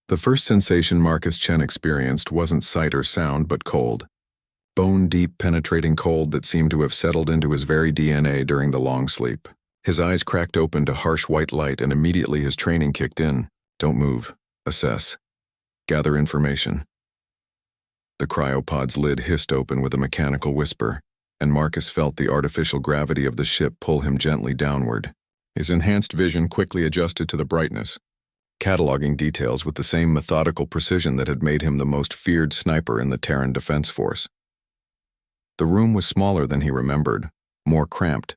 The first sensation Marcus Chen experienced wasn't sight or sound, but cold. Bone-deep, penetrating cold that seemed to have settled into his very DNA during the long sleep. His eyes cracked open to harsh white light, and immediately his training kicked in. Don't move. Assess. Gather information. The cryopod's lid hissed open with a mechanical whisper, and Marcus felt the artificial gravity of the ship pull him gently downward. His enhanced vision quickly adjusted to the brightness, cataloging details with the same methodical precision that had made him the most feared sniper in the Terran Defense Force. The room was smaller than he remembered, more cramped.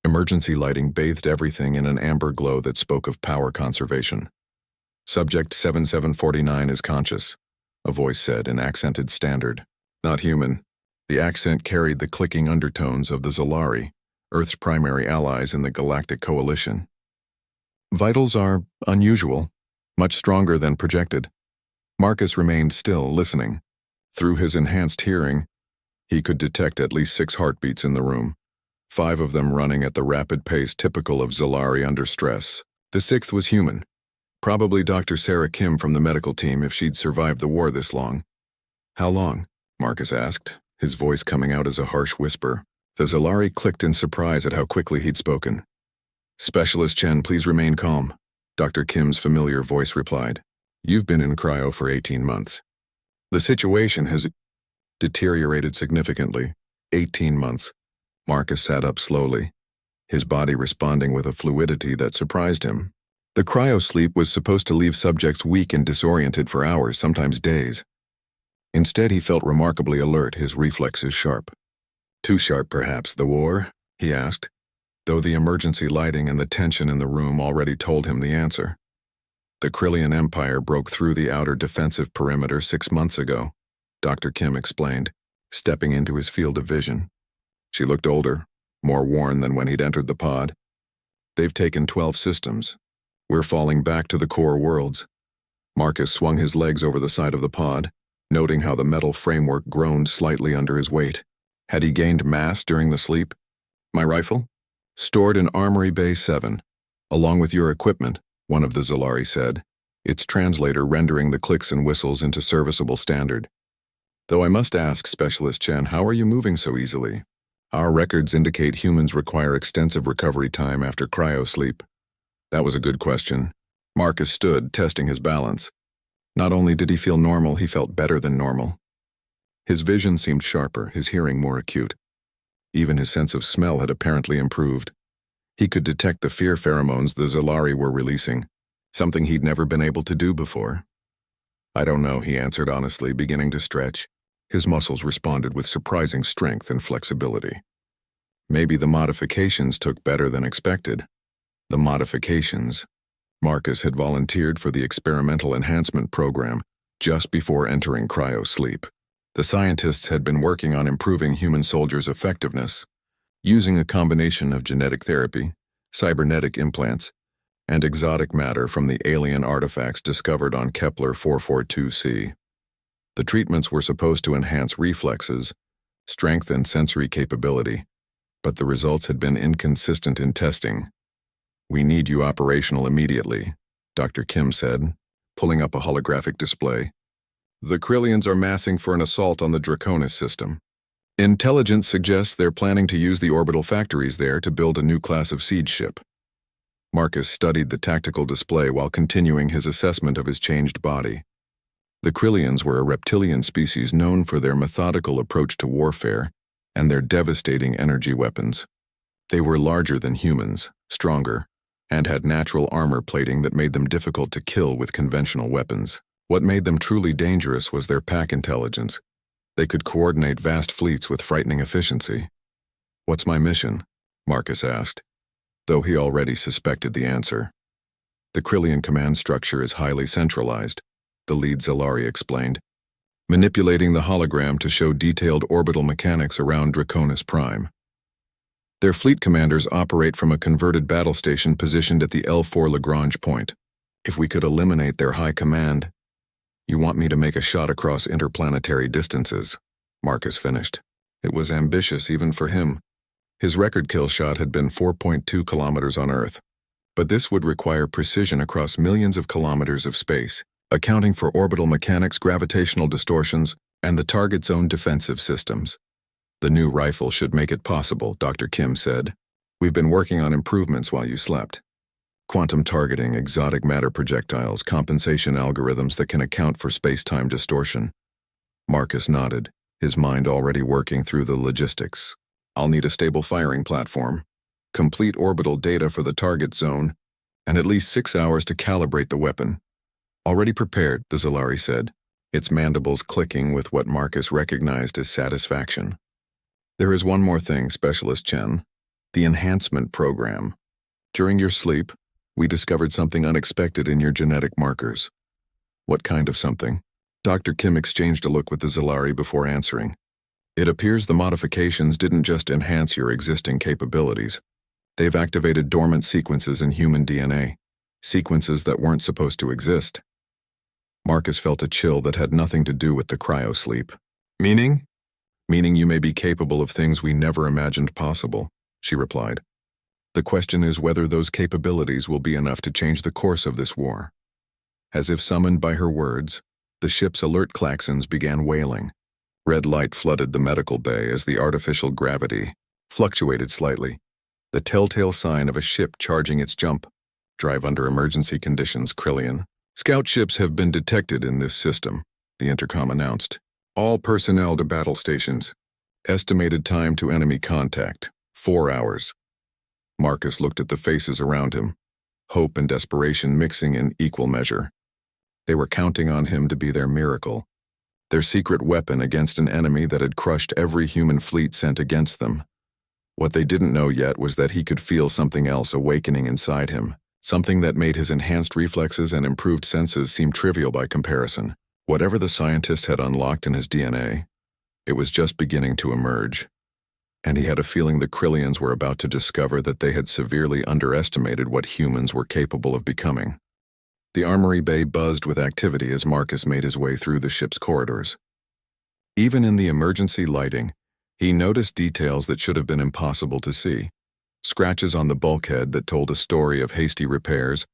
Emergency lighting bathed everything in an amber glow that spoke of power conservation. Subject 7749 is conscious, a voice said in accented standard. Not human. The accent carried the clicking undertones of the Zalari, Earth's primary allies in the Galactic Coalition. Vitals are unusual, much stronger than projected. Marcus remained still, listening. Through his enhanced hearing, he could detect at least 6 heartbeats in the room, 5 of them running at the rapid pace typical of Zalari under stress. The 6th was human. Probably Dr. Sarah Kim from the medical team if she'd survived the war this long. How long? Marcus asked, his voice coming out as a harsh whisper. The Zalari clicked in surprise at how quickly he'd spoken. Specialist Chen, please remain calm, Dr. Kim's familiar voice replied. You've been in cryo for 18 months. The situation has deteriorated significantly. 18 months. Marcus sat up slowly, his body responding with a fluidity that surprised him. The cryo sleep was supposed to leave subjects weak and disoriented for hours, sometimes days. Instead, he felt remarkably alert, his reflexes sharp. Too sharp, perhaps, the war? He asked, though the emergency lighting and the tension in the room already told him the answer. The Cryllian Empire broke through the outer defensive perimeter 6 months ago, Dr. Kim explained, stepping into his field of vision. She looked older, more worn than when he'd entered the pod. They've taken 12 systems. We're falling back to the core worlds. Marcus swung his legs over the side of the pod, noting how the metal framework groaned slightly under his weight. Had he gained mass during the sleep? My rifle? Stored in Armory Bay 7, along with your equipment, one of the Zalari said, its translator rendering the clicks and whistles into serviceable standard. Though I must ask, Specialist Chen, how are you moving so easily? Our records indicate humans require extensive recovery time after cryo sleep. That was a good question. Marcus stood, testing his balance. Not only did he feel normal, he felt better than normal. His vision seemed sharper, his hearing more acute. Even his sense of smell had apparently improved. He could detect the fear pheromones the Zalari were releasing, something he'd never been able to do before. I don't know, he answered honestly, beginning to stretch. His muscles responded with surprising strength and flexibility. Maybe the modifications took better than expected. The modifications. Marcus had volunteered for the experimental enhancement program just before entering cryo sleep. The scientists had been working on improving human soldiers' effectiveness, using a combination of genetic therapy, cybernetic implants, and exotic matter from the alien artifacts discovered on Kepler 442c. The treatments were supposed to enhance reflexes, strength, and sensory capability, but the results had been inconsistent in testing. We need you operational immediately, Dr. Kim said, pulling up a holographic display. The Cryllians are massing for an assault on the Draconis system. Intelligence suggests they're planning to use the orbital factories there to build a new class of siege ship. Marcus studied the tactical display while continuing his assessment of his changed body. The Cryllians were a reptilian species known for their methodical approach to warfare and their devastating energy weapons. They were larger than humans, stronger, and had natural armor plating that made them difficult to kill with conventional weapons. What made them truly dangerous was their pack intelligence. They could coordinate vast fleets with frightening efficiency. What's my mission? Marcus asked, though he already suspected the answer. The Cryllian command structure is highly centralized, the lead Zalari explained, manipulating the hologram to show detailed orbital mechanics around Draconis Prime. Their fleet commanders operate from a converted battle station positioned at the L4 Lagrange point. If we could eliminate their high command. You want me to make a shot across interplanetary distances, Marcus finished. It was ambitious even for him. His record kill shot had been 4.2 kilometers on Earth, but this would require precision across millions of kilometers of space. accounting for orbital mechanics, gravitational distortions, and the target's own defensive systems. The new rifle should make it possible, Dr. Kim said. We've been working on improvements while you slept. Quantum targeting, exotic matter projectiles, compensation algorithms that can account for space-time distortion. Marcus nodded, his mind already working through the logistics. I'll need a stable firing platform, complete orbital data for the target zone, and at least 6 hours to calibrate the weapon. Already prepared, the Zalari said, its mandibles clicking with what Marcus recognized as satisfaction. There is one more thing, Specialist Chen. The enhancement program. During your sleep, we discovered something unexpected in your genetic markers. What kind of something? Dr. Kim exchanged a look with the Zalari before answering. It appears the modifications didn't just enhance your existing capabilities. They've activated dormant sequences in human DNA, sequences that weren't supposed to exist. Marcus felt a chill that had nothing to do with the cryo sleep. Meaning? Meaning you may be capable of things we never imagined possible, she replied. The question is whether those capabilities will be enough to change the course of this war. As if summoned by her words, the ship's alert klaxons began wailing. Red light flooded the medical bay as the artificial gravity fluctuated slightly, the telltale sign of a ship charging its jump. Drive under emergency conditions, Cryo. Scout ships have been detected in this system, the intercom announced. All personnel to battle stations. Estimated time to enemy contact, 4 hours. Marcus looked at the faces around him, hope and desperation mixing in equal measure. They were counting on him to be their miracle, their secret weapon against an enemy that had crushed every human fleet sent against them. What they didn't know yet was that he could feel something else awakening inside him, something that made his enhanced reflexes and improved senses seem trivial by comparison. Whatever the scientist had unlocked in his DNA, it was just beginning to emerge. And he had a feeling the Krylians were about to discover that they had severely underestimated what humans were capable of becoming. The armory bay buzzed with activity as Marcus made his way through the ship's corridors. Even in the emergency lighting, he noticed details that should have been impossible to see. Scratches on the bulkhead that told a story of hasty repairs,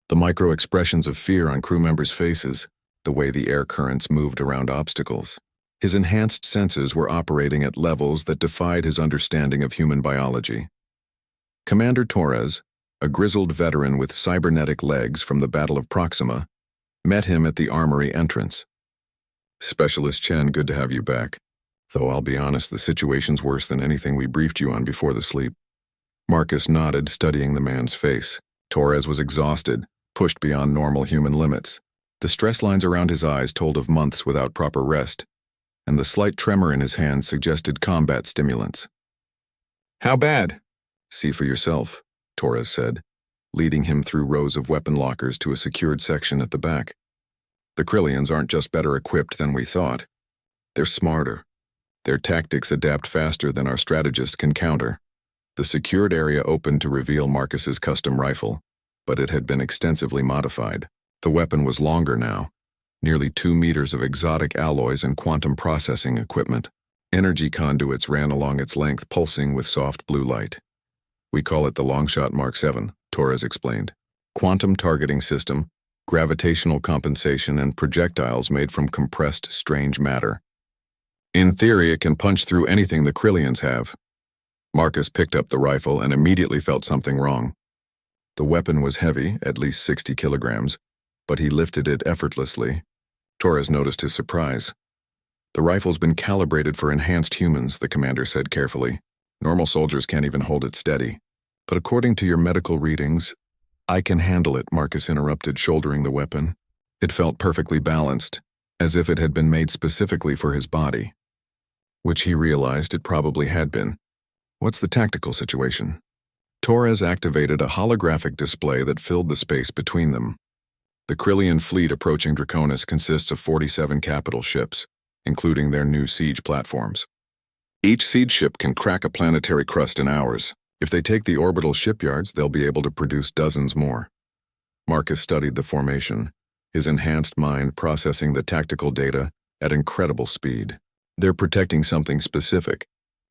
the micro-expressions of fear on crew members' faces, the way the air currents moved around obstacles. His enhanced senses were operating at levels that defied his understanding of human biology. Commander Torres, a grizzled veteran with cybernetic legs from the Battle of Proxima, met him at the armory entrance. Specialist Chen, good to have you back. Though I'll be honest, the situation's worse than anything we briefed you on before the sleep. Marcus nodded, studying the man's face. Torres was exhausted, pushed beyond normal human limits. The stress lines around his eyes told of months without proper rest, and the slight tremor in his hands suggested combat stimulants. How bad? See for yourself, Torres said, leading him through rows of weapon lockers to a secured section at the back. The Krylians aren't just better equipped than we thought. They're smarter. Their tactics adapt faster than our strategists can counter. The secured area opened to reveal Marcus's custom rifle, but it had been extensively modified. The weapon was longer now, nearly 2 meters of exotic alloys and quantum processing equipment. Energy conduits ran along its length, pulsing with soft blue light. We call it the Longshot Mark 7, Torres explained. Quantum targeting system, gravitational compensation, and projectiles made from compressed, strange matter. In theory, it can punch through anything the Krylians have. Marcus picked up the rifle and immediately felt something wrong. The weapon was heavy, at least 60 kilograms, but he lifted it effortlessly. Torres noticed his surprise. The rifle's been calibrated for enhanced humans, the commander said carefully. Normal soldiers can't even hold it steady. But according to your medical readings, I can handle it, Marcus interrupted, shouldering the weapon. It felt perfectly balanced, as if it had been made specifically for his body. Which he realized it probably had been. What's the tactical situation? Torres activated a holographic display that filled the space between them. The Kryllian fleet approaching Draconis consists of 47 capital ships, including their new siege platforms. Each siege ship can crack a planetary crust in hours. If they take the orbital shipyards, they'll be able to produce dozens more. Marcus studied the formation, his enhanced mind processing the tactical data at incredible speed. They're protecting something specific.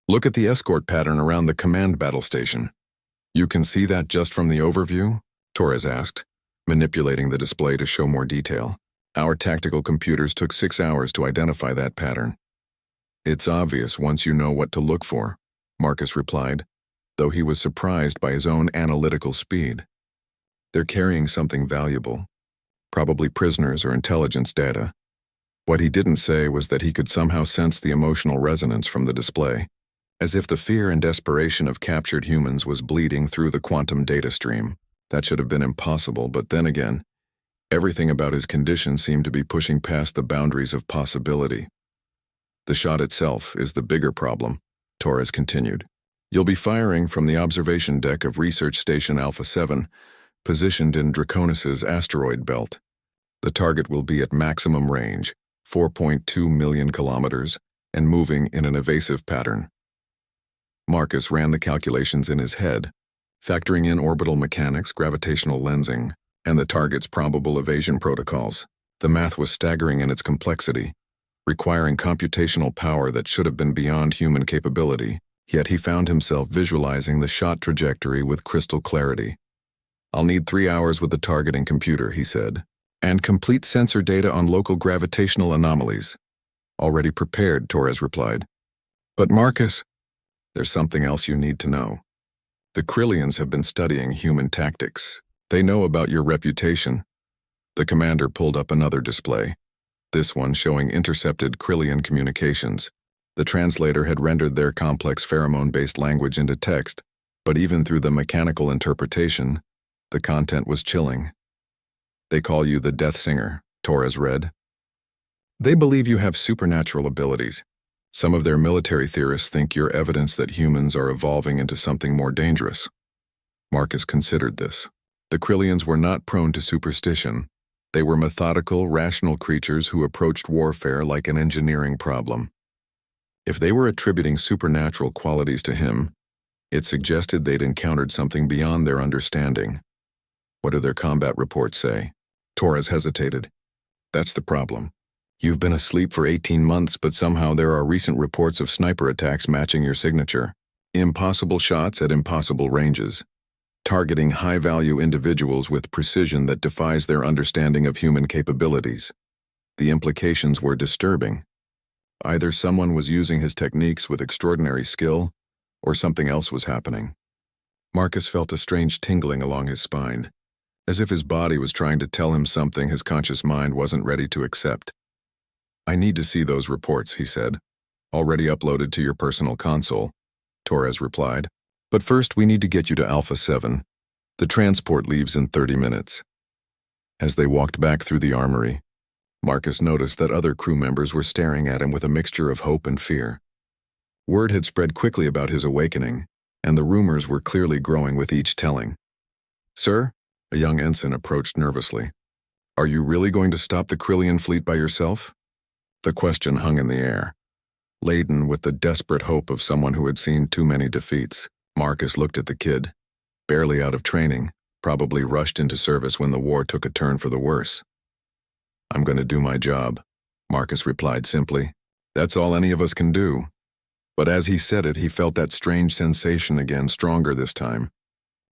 Look at the escort pattern around the command battle station. You can see that just from the overview? Torres asked, manipulating the display to show more detail. Our tactical computers took 6 hours to identify that pattern. It's obvious once you know what to look for, Marcus replied, though he was surprised by his own analytical speed. They're carrying something valuable, probably prisoners or intelligence data. What he didn't say was that he could somehow sense the emotional resonance from the display, as if the fear and desperation of captured humans was bleeding through the quantum data stream. That should have been impossible, but then again, everything about his condition seemed to be pushing past the boundaries of possibility. The shot itself is the bigger problem, Torres continued. You'll be firing from the observation deck of Research Station Alpha 7, positioned in Draconis's asteroid belt. The target will be at maximum range, 4.2 million kilometers, and moving in an evasive pattern. Marcus ran the calculations in his head, factoring in orbital mechanics, gravitational lensing, and the target's probable evasion protocols. The math was staggering in its complexity, requiring computational power that should have been beyond human capability, yet he found himself visualizing the shot trajectory with crystal clarity. I'll need 3 hours with the targeting computer, he said, and complete sensor data on local gravitational anomalies. Already prepared, Torres replied. But Marcus, there's something else you need to know. The Cryllians have been studying human tactics. They know about your reputation. The commander pulled up another display, this one showing intercepted Cryllian communications. The translator had rendered their complex pheromone-based language into text, but even through the mechanical interpretation, the content was chilling. They call you the Death Singer, Torres read. They believe you have supernatural abilities. Some of their military theorists think you're evidence that humans are evolving into something more dangerous. Marcus considered this. The Cryllians were not prone to superstition. They were methodical, rational creatures who approached warfare like an engineering problem. If they were attributing supernatural qualities to him, it suggested they'd encountered something beyond their understanding. What do their combat reports say? Torres hesitated. That's the problem. You've been asleep for 18 months, but somehow there are recent reports of sniper attacks matching your signature. Impossible shots at impossible ranges, targeting high-value individuals with precision that defies their understanding of human capabilities. The implications were disturbing. Either someone was using his techniques with extraordinary skill, or something else was happening. Marcus felt a strange tingling along his spine, as if his body was trying to tell him something his conscious mind wasn't ready to accept. I need to see those reports, he said. Already uploaded to your personal console, Torres replied. But first we need to get you to Alpha 7. The transport leaves in 30 minutes. As they walked back through the armory, Marcus noticed that other crew members were staring at him with a mixture of hope and fear. Word had spread quickly about his awakening, and the rumors were clearly growing with each telling. Sir, a young ensign approached nervously. Are you really going to stop the Cryllian fleet by yourself? The question hung in the air, laden with the desperate hope of someone who had seen too many defeats. Marcus looked at the kid, barely out of training, probably rushed into service when the war took a turn for the worse. I'm going to do my job, Marcus replied simply. That's all any of us can do. But as he said it, he felt that strange sensation again, stronger this time.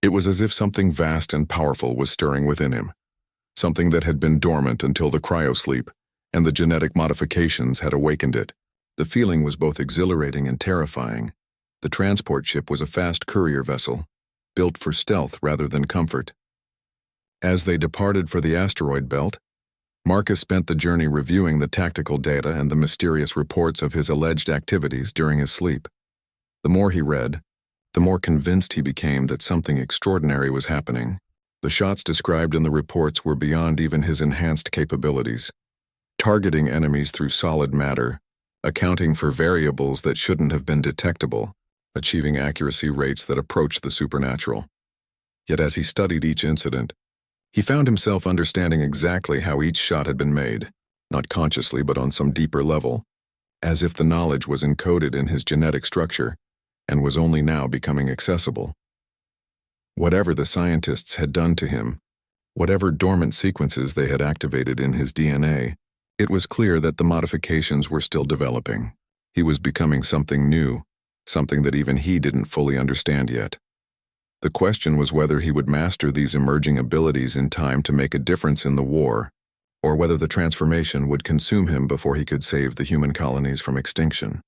It was as if something vast and powerful was stirring within him, something that had been dormant until the cryosleep, and the genetic modifications had awakened it. The feeling was both exhilarating and terrifying. The transport ship was a fast courier vessel, built for stealth rather than comfort. As they departed for the asteroid belt, Marcus spent the journey reviewing the tactical data and the mysterious reports of his alleged activities during his sleep. The more he read, the more convinced he became that something extraordinary was happening. The shots described in the reports were beyond even his enhanced capabilities, targeting enemies through solid matter, accounting for variables that shouldn't have been detectable, achieving accuracy rates that approached the supernatural. Yet as he studied each incident, he found himself understanding exactly how each shot had been made, not consciously but on some deeper level, as if the knowledge was encoded in his genetic structure and was only now becoming accessible. Whatever the scientists had done to him, whatever dormant sequences they had activated in his DNA, it was clear that the modifications were still developing. He was becoming something new, something that even he didn't fully understand yet. The question was whether he would master these emerging abilities in time to make a difference in the war, or whether the transformation would consume him before he could save the human colonies from extinction.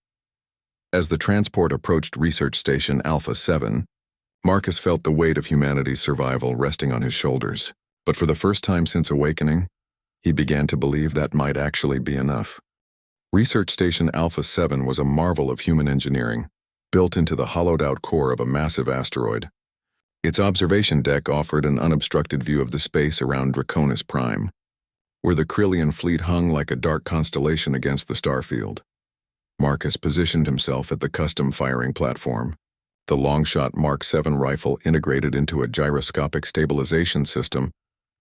As the transport approached Research Station Alpha 7, Marcus felt the weight of humanity's survival resting on his shoulders. But for the first time since awakening, he began to believe that might actually be enough. Research Station Alpha 7 was a marvel of human engineering, built into the hollowed-out core of a massive asteroid. Its observation deck offered an unobstructed view of the space around Draconis Prime, where the Cryllian fleet hung like a dark constellation against the starfield. Marcus positioned himself at the custom firing platform, the long-shot Mark 7 rifle integrated into a gyroscopic stabilization system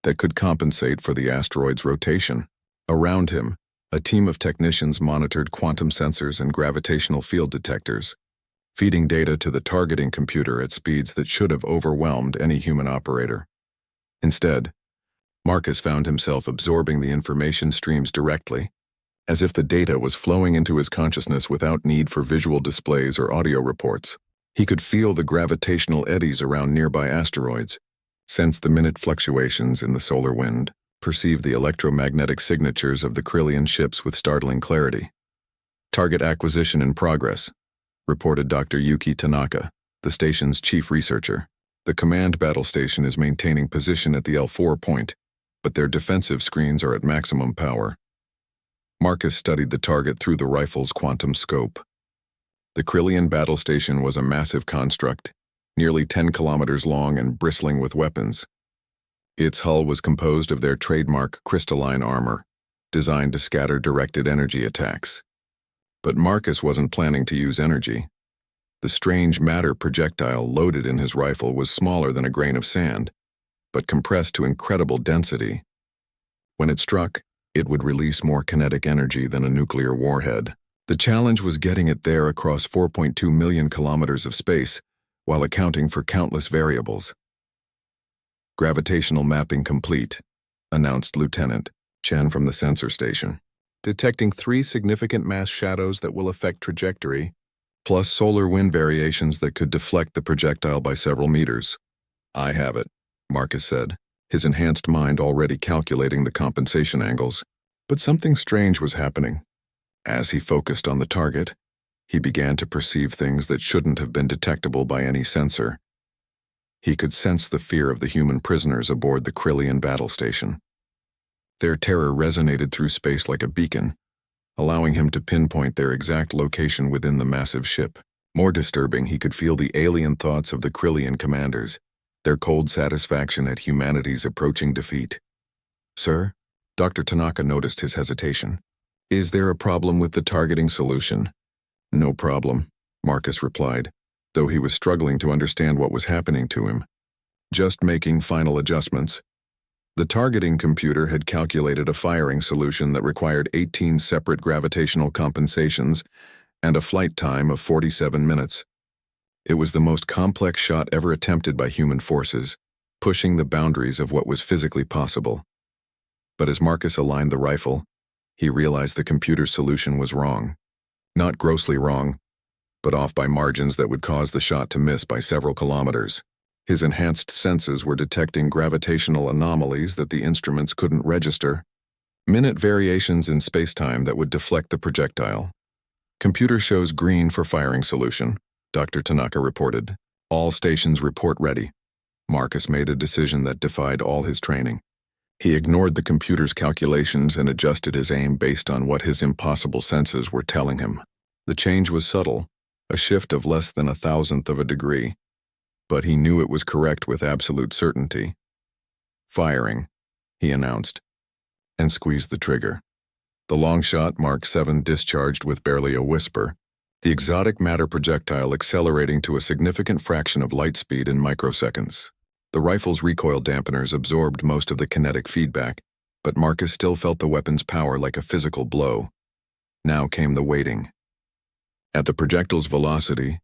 that could compensate for the asteroid's rotation. Around him, a team of technicians monitored quantum sensors and gravitational field detectors, feeding data to the targeting computer at speeds that should have overwhelmed any human operator. Instead, Marcus found himself absorbing the information streams directly, as if the data was flowing into his consciousness without need for visual displays or audio reports. He could feel the gravitational eddies around nearby asteroids, sense the minute fluctuations in the solar wind, perceive the electromagnetic signatures of the Cryllian ships with startling clarity. Target acquisition in progress, reported Dr. Yuki Tanaka, the station's chief researcher. The command battle station is maintaining position at the L4 point, but their defensive screens are at maximum power. Marcus studied the target through the rifle's quantum scope. The Cryllian battle station was a massive construct, nearly 10 kilometers long and bristling with weapons. Its hull was composed of their trademark crystalline armor, designed to scatter directed energy attacks. But Marcus wasn't planning to use energy. The strange matter projectile loaded in his rifle was smaller than a grain of sand, but compressed to incredible density. When it struck, it would release more kinetic energy than a nuclear warhead. The challenge was getting it there across 4.2 million kilometers of space, while accounting for countless variables. Gravitational mapping complete, announced Lieutenant Chen from the sensor station. Detecting 3 significant mass shadows that will affect trajectory, plus solar wind variations that could deflect the projectile by several meters. I have it, Marcus said, his enhanced mind already calculating the compensation angles. But something strange was happening. As he focused on the target, he began to perceive things that shouldn't have been detectable by any sensor. He could sense the fear of the human prisoners aboard the Cryllian battle station. Their terror resonated through space like a beacon, allowing him to pinpoint their exact location within the massive ship. More disturbing, he could feel the alien thoughts of the Cryllian commanders, their cold satisfaction at humanity's approaching defeat. Sir? Dr. Tanaka noticed his hesitation. Is there a problem with the targeting solution? No problem, Marcus replied, though he was struggling to understand what was happening to him. Just making final adjustments. The targeting computer had calculated a firing solution that required 18 separate gravitational compensations and a flight time of 47 minutes. It was the most complex shot ever attempted by human forces, pushing the boundaries of what was physically possible. But as Marcus aligned the rifle, he realized the computer's solution was wrong. Not grossly wrong, but off by margins that would cause the shot to miss by several kilometers. His enhanced senses were detecting gravitational anomalies that the instruments couldn't register, minute variations in spacetime that would deflect the projectile. Computer shows green for firing solution, Dr. Tanaka reported. All stations report ready. Marcus made a decision that defied all his training. He ignored the computer's calculations and adjusted his aim based on what his impossible senses were telling him. The change was subtle, a shift of less than 1,000th of a degree, but he knew it was correct with absolute certainty. Firing, he announced, and squeezed the trigger. The long-shot Mark 7 discharged with barely a whisper, the exotic matter projectile accelerating to a significant fraction of light speed in microseconds. The rifle's recoil dampeners absorbed most of the kinetic feedback, but Marcus still felt the weapon's power like a physical blow. Now came the waiting. At the projectile's velocity,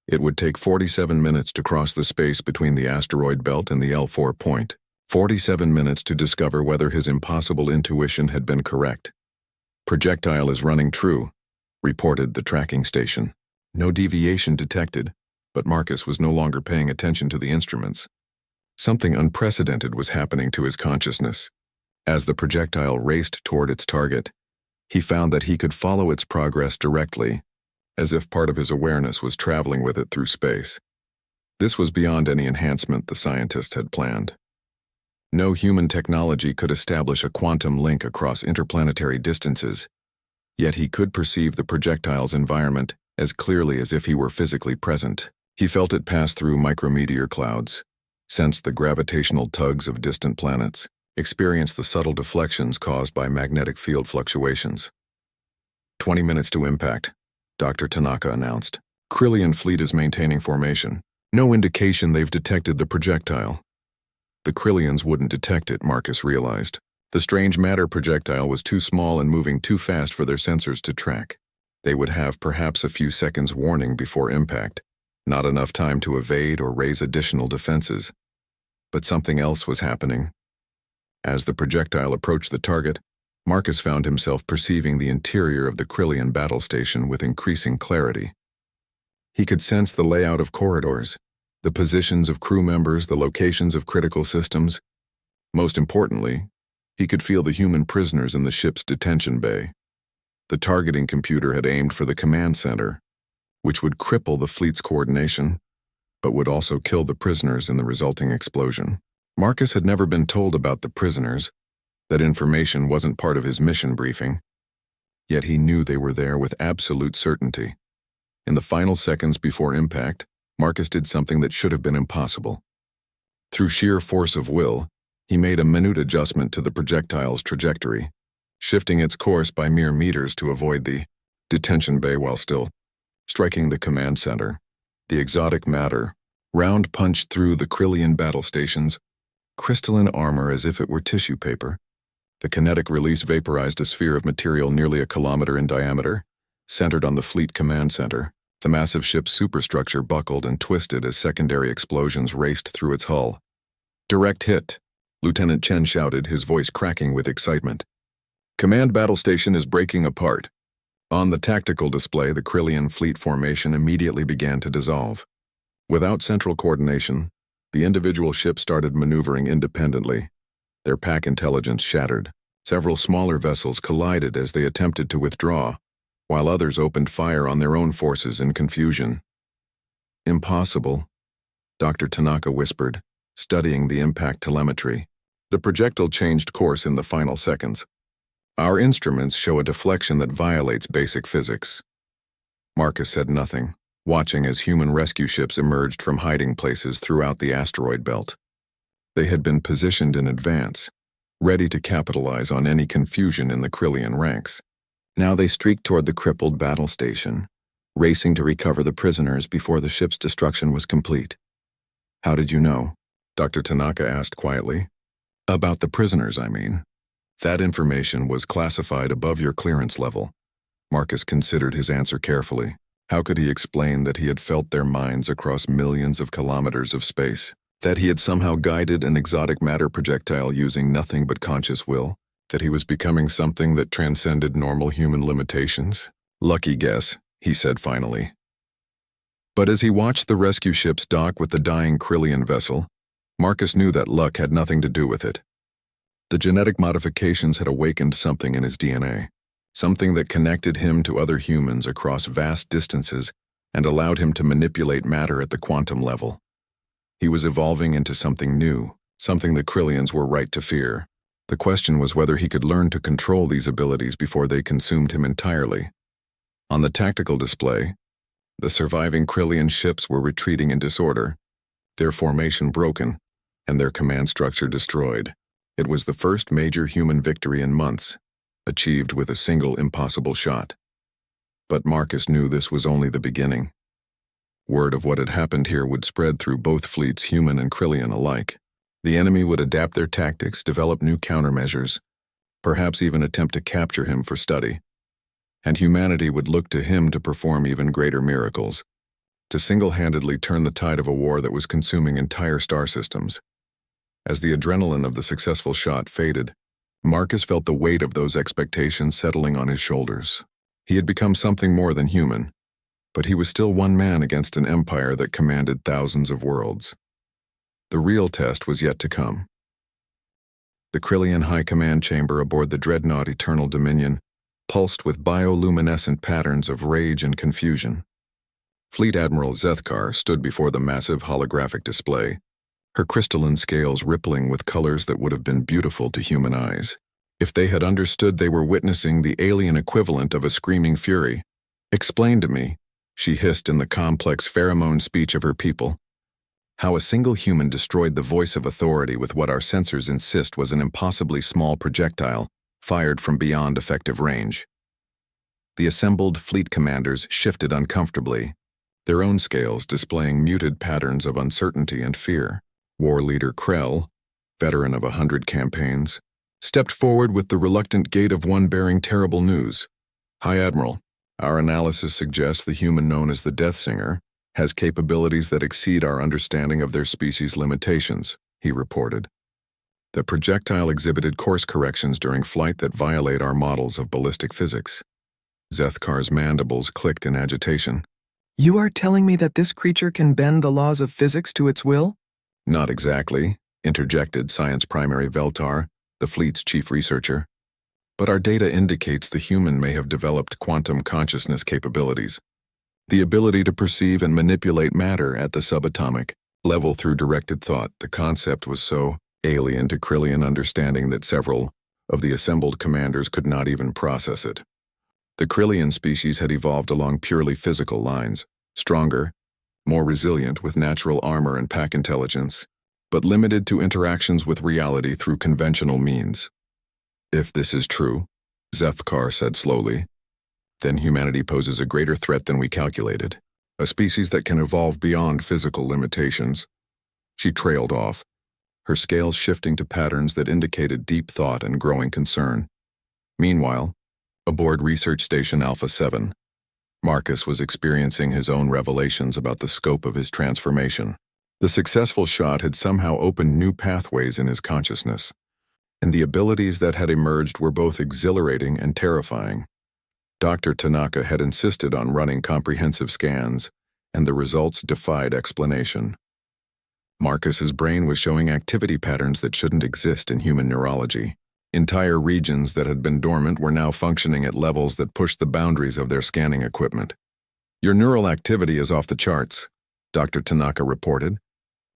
it would take 47 minutes to cross the space between the asteroid belt and the L4 point. 47 minutes to discover whether his impossible intuition had been correct. Projectile is running true, reported the tracking station. No deviation detected, but Marcus was no longer paying attention to the instruments. Something unprecedented was happening to his consciousness. As the projectile raced toward its target, he found that he could follow its progress directly, as if part of his awareness was traveling with it through space. This was beyond any enhancement the scientists had planned. No human technology could establish a quantum link across interplanetary distances, yet he could perceive the projectile's environment as clearly as if he were physically present. He felt it pass through micrometeor clouds, sensed the gravitational tugs of distant planets, experienced the subtle deflections caused by magnetic field fluctuations. 20 minutes to impact, Dr. Tanaka announced. Cryllian fleet is maintaining formation. No indication they've detected the projectile. The Cryllians wouldn't detect it, Marcus realized. The strange matter projectile was too small and moving too fast for their sensors to track. They would have perhaps a few seconds warning before impact, not enough time to evade or raise additional defenses. But something else was happening. As the projectile approached the target, Marcus found himself perceiving the interior of the Cryllian battle station with increasing clarity. He could sense the layout of corridors, the positions of crew members, the locations of critical systems. Most importantly, he could feel the human prisoners in the ship's detention bay. The targeting computer had aimed for the command center, which would cripple the fleet's coordination, but would also kill the prisoners in the resulting explosion. Marcus had never been told about the prisoners. That information wasn't part of his mission briefing, yet he knew they were there with absolute certainty. In the final seconds before impact, Marcus did something that should have been impossible. Through sheer force of will, he made a minute adjustment to the projectile's trajectory, shifting its course by mere meters to avoid the detention bay while still striking the command center. The exotic matter round-punched through the Cryllian battle station's crystalline armor as if it were tissue paper. The kinetic release vaporized a sphere of material nearly a kilometer in diameter, centered on the fleet command center. The massive ship's superstructure buckled and twisted as secondary explosions raced through its hull. Direct hit, Lieutenant Chen shouted, his voice cracking with excitement. Command battle station is breaking apart. On the tactical display, the Cryllian fleet formation immediately began to dissolve. Without central coordination, the individual ships started maneuvering independently. Their pack intelligence shattered. Several smaller vessels collided as they attempted to withdraw, while others opened fire on their own forces in confusion. Impossible, Dr. Tanaka whispered, studying the impact telemetry. The projectile changed course in the final seconds. Our instruments show a deflection that violates basic physics. Marcus said nothing, watching as human rescue ships emerged from hiding places throughout the asteroid belt. They had been positioned in advance, ready to capitalize on any confusion in the Cryllian ranks. Now they streaked toward the crippled battle station, racing to recover the prisoners before the ship's destruction was complete. How did you know? Dr. Tanaka asked quietly. About the prisoners, I mean. That information was classified above your clearance level. Marcus considered his answer carefully. How could he explain that he had felt their minds across millions of kilometers of space? That he had somehow guided an exotic matter projectile using nothing but conscious will? That he was becoming something that transcended normal human limitations? Lucky guess, he said finally. But as he watched the rescue ships dock with the dying Cryllian vessel, Marcus knew that luck had nothing to do with it. The genetic modifications had awakened something in his DNA, something that connected him to other humans across vast distances and allowed him to manipulate matter at the quantum level. He was evolving into something new, something the Cryllians were right to fear. The question was whether he could learn to control these abilities before they consumed him entirely. On the tactical display, the surviving Cryllian ships were retreating in disorder, their formation broken, and their command structure destroyed. It was the first major human victory in months, achieved with a single impossible shot. But Marcus knew this was only the beginning. Word of what had happened here would spread through both fleets, human and Cryllian alike. The enemy would adapt their tactics, develop new countermeasures, perhaps even attempt to capture him for study. And humanity would look to him to perform even greater miracles, to single-handedly turn the tide of a war that was consuming entire star systems. As the adrenaline of the successful shot faded, Marcus felt the weight of those expectations settling on his shoulders. He had become something more than human, but he was still one man against an empire that commanded thousands of worlds. The real test was yet to come. The Cryllian High Command chamber aboard the dreadnought Eternal Dominion pulsed with bioluminescent patterns of rage and confusion. Fleet Admiral Zethkar stood before the massive holographic display, her crystalline scales rippling with colors that would have been beautiful to human eyes. If they had understood they were witnessing the alien equivalent of a screaming fury. "Explain to me," she hissed in the complex pheromone speech of her people, "how a single human destroyed the voice of authority with what our sensors insist was an impossibly small projectile fired from beyond effective range." The assembled fleet commanders shifted uncomfortably, their own scales displaying muted patterns of uncertainty and fear. War leader Krell, veteran of 100 campaigns, stepped forward with the reluctant gait of one bearing terrible news. "High Admiral, our analysis suggests the human known as the Death Singer has capabilities that exceed our understanding of their species' limitations," he reported. "The projectile exhibited course corrections during flight that violate our models of ballistic physics." Zethkar's mandibles clicked in agitation. "You are telling me that this creature can bend the laws of physics to its will?" "Not exactly," interjected Science Primary Veltar, the fleet's chief researcher. "But our data indicates the human may have developed quantum consciousness capabilities. The ability to perceive and manipulate matter at the subatomic level through directed thought. The concept was so alien to Cryllian understanding that several of the assembled commanders could not even process it. The Cryllian species had evolved along purely physical lines, stronger, more resilient with natural armor and pack intelligence, but limited to interactions with reality through conventional means. If this is true, Zethkar said slowly, then humanity poses a greater threat than we calculated, a species that can evolve beyond physical limitations." She trailed off, her scales shifting to patterns that indicated deep thought and growing concern. Meanwhile, aboard Research Station Alpha 7, Marcus was experiencing his own revelations about the scope of his transformation. The successful shot had somehow opened new pathways in his consciousness, and the abilities that had emerged were both exhilarating and terrifying. Dr. Tanaka had insisted on running comprehensive scans, and the results defied explanation. Marcus's brain was showing activity patterns that shouldn't exist in human neurology. Entire regions that had been dormant were now functioning at levels that pushed the boundaries of their scanning equipment. "Your neural activity is off the charts," Dr. Tanaka reported,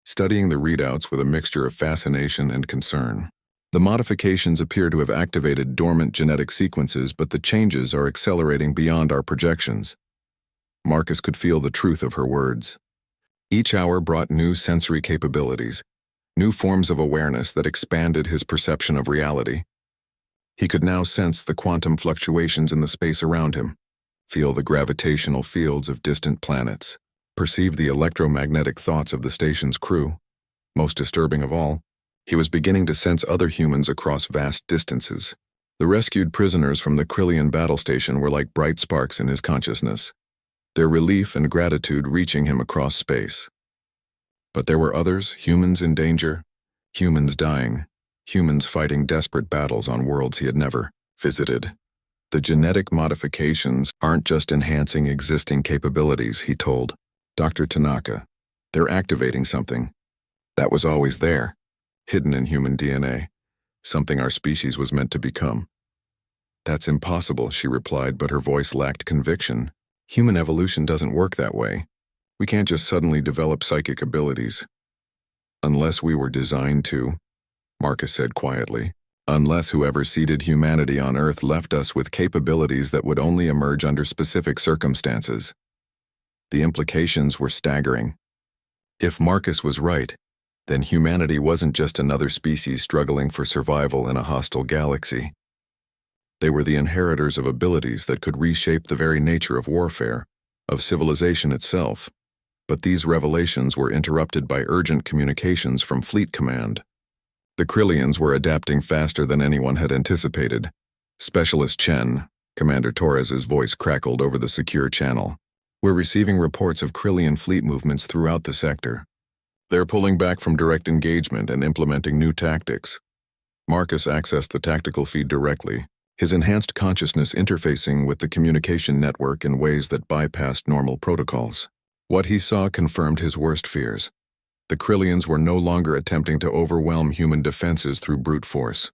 studying the readouts with a mixture of fascination and concern. "The modifications appear to have activated dormant genetic sequences, but the changes are accelerating beyond our projections." Marcus could feel the truth of her words. Each hour brought new sensory capabilities, new forms of awareness that expanded his perception of reality. He could now sense the quantum fluctuations in the space around him, feel the gravitational fields of distant planets, perceive the electromagnetic thoughts of the station's crew. Most disturbing of all, he was beginning to sense other humans across vast distances. The rescued prisoners from the Cryllian battle station were like bright sparks in his consciousness, their relief and gratitude reaching him across space. But there were others, humans in danger, humans dying, humans fighting desperate battles on worlds he had never visited. "The genetic modifications aren't just enhancing existing capabilities," he told Dr. Tanaka. "They're activating something that was always there, hidden in human DNA, something our species was meant to become." "That's impossible," she replied, but her voice lacked conviction. "Human evolution doesn't work that way. We can't just suddenly develop psychic abilities." "Unless we were designed to," Marcus said quietly. "Unless whoever seeded humanity on Earth left us with capabilities that would only emerge under specific circumstances." The implications were staggering. If Marcus was right, then humanity wasn't just another species struggling for survival in a hostile galaxy. They were the inheritors of abilities that could reshape the very nature of warfare, of civilization itself. But these revelations were interrupted by urgent communications from Fleet Command. The Cryllians were adapting faster than anyone had anticipated. "Specialist Chen," Commander Torres's voice crackled over the secure channel. "We're receiving reports of Cryllian fleet movements throughout the sector. They're pulling back from direct engagement and implementing new tactics." Marcus accessed the tactical feed directly, his enhanced consciousness interfacing with the communication network in ways that bypassed normal protocols. What he saw confirmed his worst fears. The Krillians were no longer attempting to overwhelm human defenses through brute force.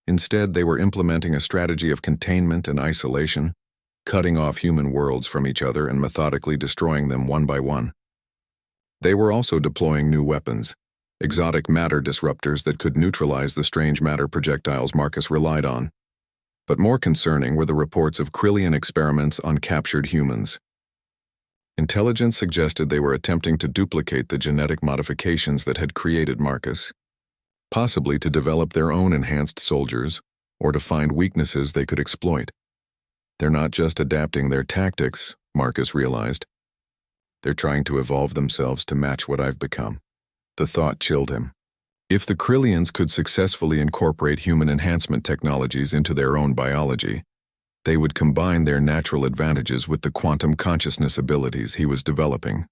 Instead, they were implementing a strategy of containment and isolation, cutting off human worlds from each other and methodically destroying them one by one. They were also deploying new weapons, exotic matter disruptors that could neutralize the strange matter projectiles Marcus relied on. But more concerning were the reports of Krillian experiments on captured humans. Intelligence suggested they were attempting to duplicate the genetic modifications that had created Marcus, possibly to develop their own enhanced soldiers or to find weaknesses they could exploit. They're not just adapting their tactics, Marcus realized. They're trying to evolve themselves to match what I've become. The thought chilled him. If the Krillians could successfully incorporate human enhancement technologies into their own biology, they would combine their natural advantages with the quantum consciousness abilities he was developing.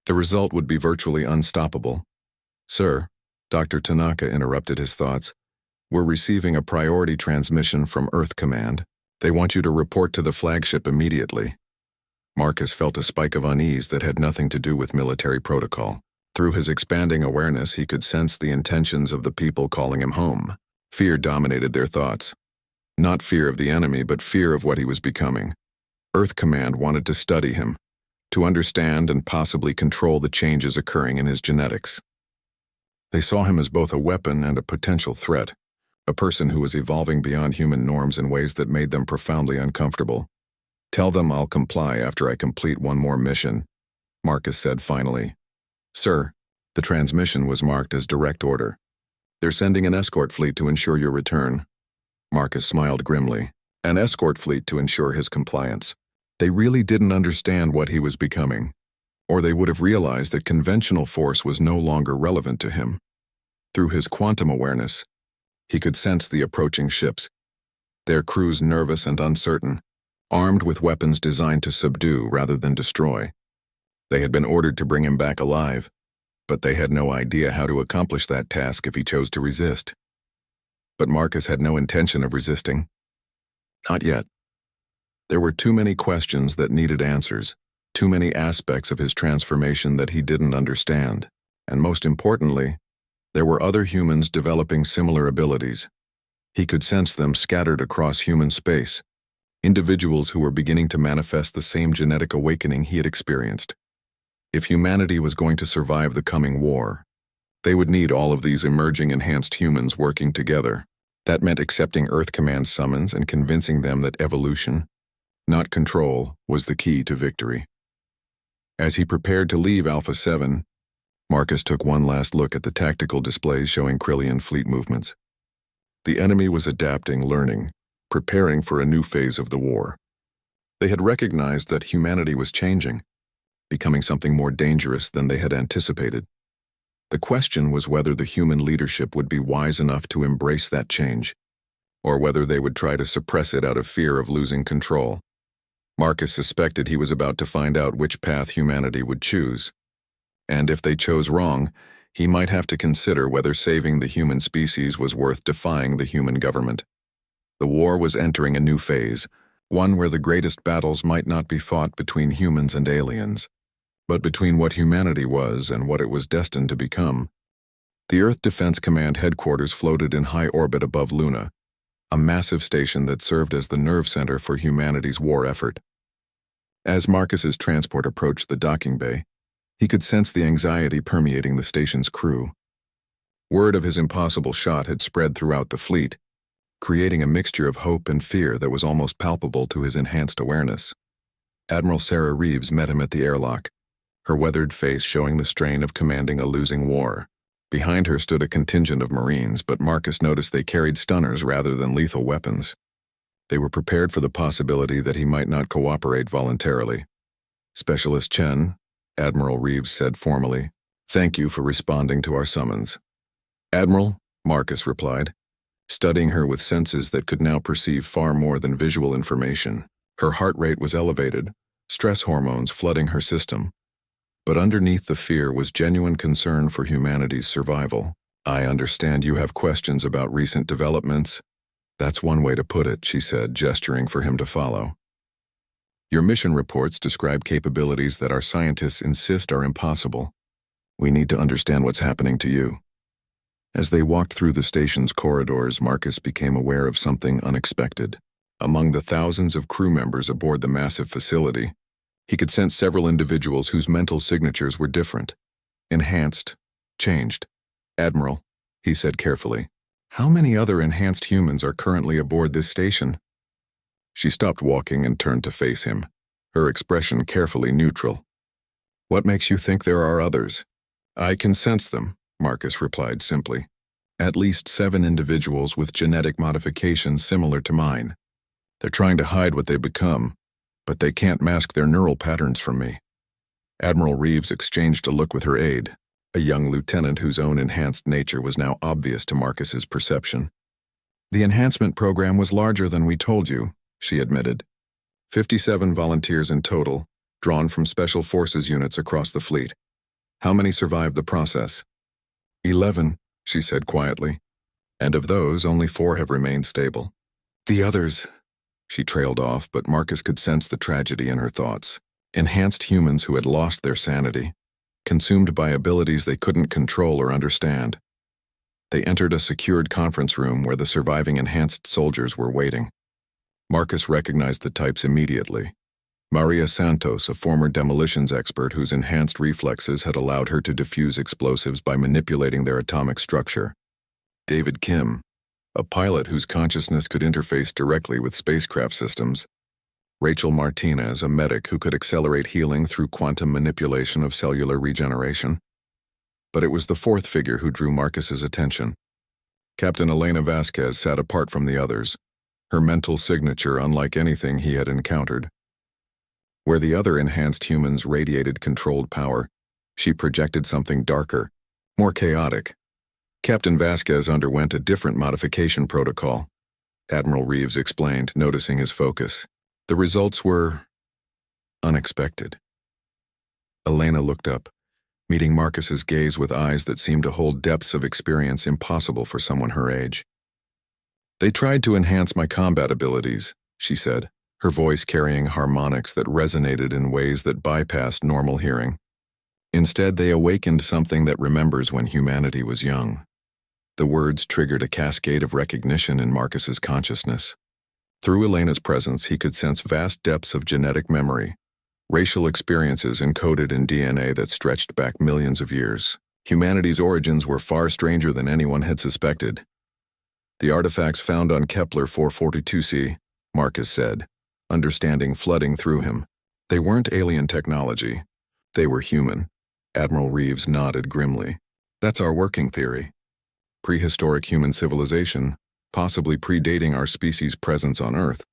The result would be virtually unstoppable. "Sir," Dr. Tanaka interrupted his thoughts, "we're receiving a priority transmission from Earth Command. They want you to report to the flagship immediately." Marcus felt a spike of unease that had nothing to do with military protocol. Through his expanding awareness, he could sense the intentions of the people calling him home. Fear dominated their thoughts. Not fear of the enemy, but fear of what he was becoming. Earth Command wanted to study him, to understand and possibly control the changes occurring in his genetics. They saw him as both a weapon and a potential threat, a person who was evolving beyond human norms in ways that made them profoundly uncomfortable. "Tell them I'll comply after I complete one more mission," Marcus said finally. "Sir," the transmission was marked as direct order. "They're sending an escort fleet to ensure your return." Marcus smiled grimly. An escort fleet to ensure his compliance. They really didn't understand what he was becoming, or they would have realized that conventional force was no longer relevant to him. Through his quantum awareness, he could sense the approaching ships, their crews nervous and uncertain, armed with weapons designed to subdue rather than destroy. They had been ordered to bring him back alive, but they had no idea how to accomplish that task if he chose to resist. But Marcus had no intention of resisting. Not yet. There were too many questions that needed answers, too many aspects of his transformation that he didn't understand, and most importantly, there were other humans developing similar abilities. He could sense them scattered across human space, individuals who were beginning to manifest the same genetic awakening he had experienced. If humanity was going to survive the coming war, they would need all of these emerging enhanced humans working together. That meant accepting Earth Command's summons and convincing them that evolution, not control, was the key to victory. As he prepared to leave Alpha 7, Marcus took one last look at the tactical displays showing Krillian fleet movements. The enemy was adapting, learning, preparing for a new phase of the war. They had recognized that humanity was changing, becoming something more dangerous than they had anticipated. The question was whether the human leadership would be wise enough to embrace that change, or whether they would try to suppress it out of fear of losing control. Marcus suspected he was about to find out which path humanity would choose, and if they chose wrong, he might have to consider whether saving the human species was worth defying the human government. The war was entering a new phase, one where the greatest battles might not be fought between humans and aliens, but between what humanity was and what it was destined to become. The Earth Defense Command headquarters floated in high orbit above Luna, a massive station that served as the nerve center for humanity's war effort. As Marcus's transport approached the docking bay, he could sense the anxiety permeating the station's crew. Word of his impossible shot had spread throughout the fleet, creating a mixture of hope and fear that was almost palpable to his enhanced awareness. Admiral Sarah Reeves met him at the airlock, her weathered face showing the strain of commanding a losing war. Behind her stood a contingent of Marines, but Marcus noticed they carried stunners rather than lethal weapons. They were prepared for the possibility that he might not cooperate voluntarily. "Specialist Chen," Admiral Reeves said formally, "thank you for responding to our summons." "Admiral," Marcus replied, studying her with senses that could now perceive far more than visual information. Her heart rate was elevated, stress hormones flooding her system. But underneath the fear was genuine concern for humanity's survival. "I understand you have questions about recent developments." "That's one way to put it," she said, gesturing for him to follow. "Your mission reports describe capabilities that our scientists insist are impossible. We need to understand what's happening to you. As they walked through the station's corridors, Marcus became aware of something unexpected. Among the thousands of crew members aboard the massive facility, he could sense several individuals whose mental signatures were different. Enhanced, changed. "Admiral," he said carefully, "how many other enhanced humans are currently aboard this station?" She stopped walking and turned to face him, her expression carefully neutral. "What makes you think there are others?" "I can sense them," Marcus replied simply. "At least 7 individuals with genetic modifications similar to mine. They're trying to hide what they've become, but they can't mask their neural patterns from me." Admiral Reeves exchanged a look with her aide, a young lieutenant whose own enhanced nature was now obvious to Marcus's perception. "The enhancement program was larger than we told you," she admitted. 57 volunteers in total, drawn from special forces units across the fleet. "How many survived the process?" 11, she said quietly. "And of those, only 4 have remained stable. The others—" She trailed off, but Marcus could sense the tragedy in her thoughts. Enhanced humans who had lost their sanity, consumed by abilities they couldn't control or understand. They entered a secured conference room where the surviving enhanced soldiers were waiting. Marcus recognized the types immediately. Maria Santos, a former demolitions expert whose enhanced reflexes had allowed her to defuse explosives by manipulating their atomic structure. David Kim, a pilot whose consciousness could interface directly with spacecraft systems. Rachel Martinez, a medic who could accelerate healing through quantum manipulation of cellular regeneration. But it was the 4th figure who drew Marcus's attention. Captain Elena Vasquez sat apart from the others, her mental signature unlike anything he had encountered. Where the other enhanced humans radiated controlled power, she projected something darker, more chaotic. Captain Vasquez underwent a different modification protocol, Admiral Reeves explained, noticing his focus. The results were unexpected. Elena looked up, meeting Marcus's gaze with eyes that seemed to hold depths of experience impossible for someone her age. "They tried to enhance my combat abilities," she said, her voice carrying harmonics that resonated in ways that bypassed normal hearing. "Instead, they awakened something that remembers when humanity was young." The words triggered a cascade of recognition in Marcus's consciousness. Through Elena's presence, he could sense vast depths of genetic memory, racial experiences encoded in DNA that stretched back millions of years. Humanity's origins were far stranger than anyone had suspected. "The artifacts found on Kepler 442c, Marcus said, understanding flooding through him. "They weren't alien technology. They were human." Admiral Reeves nodded grimly. "That's our working theory. Prehistoric human civilization, possibly predating our species' presence on Earth.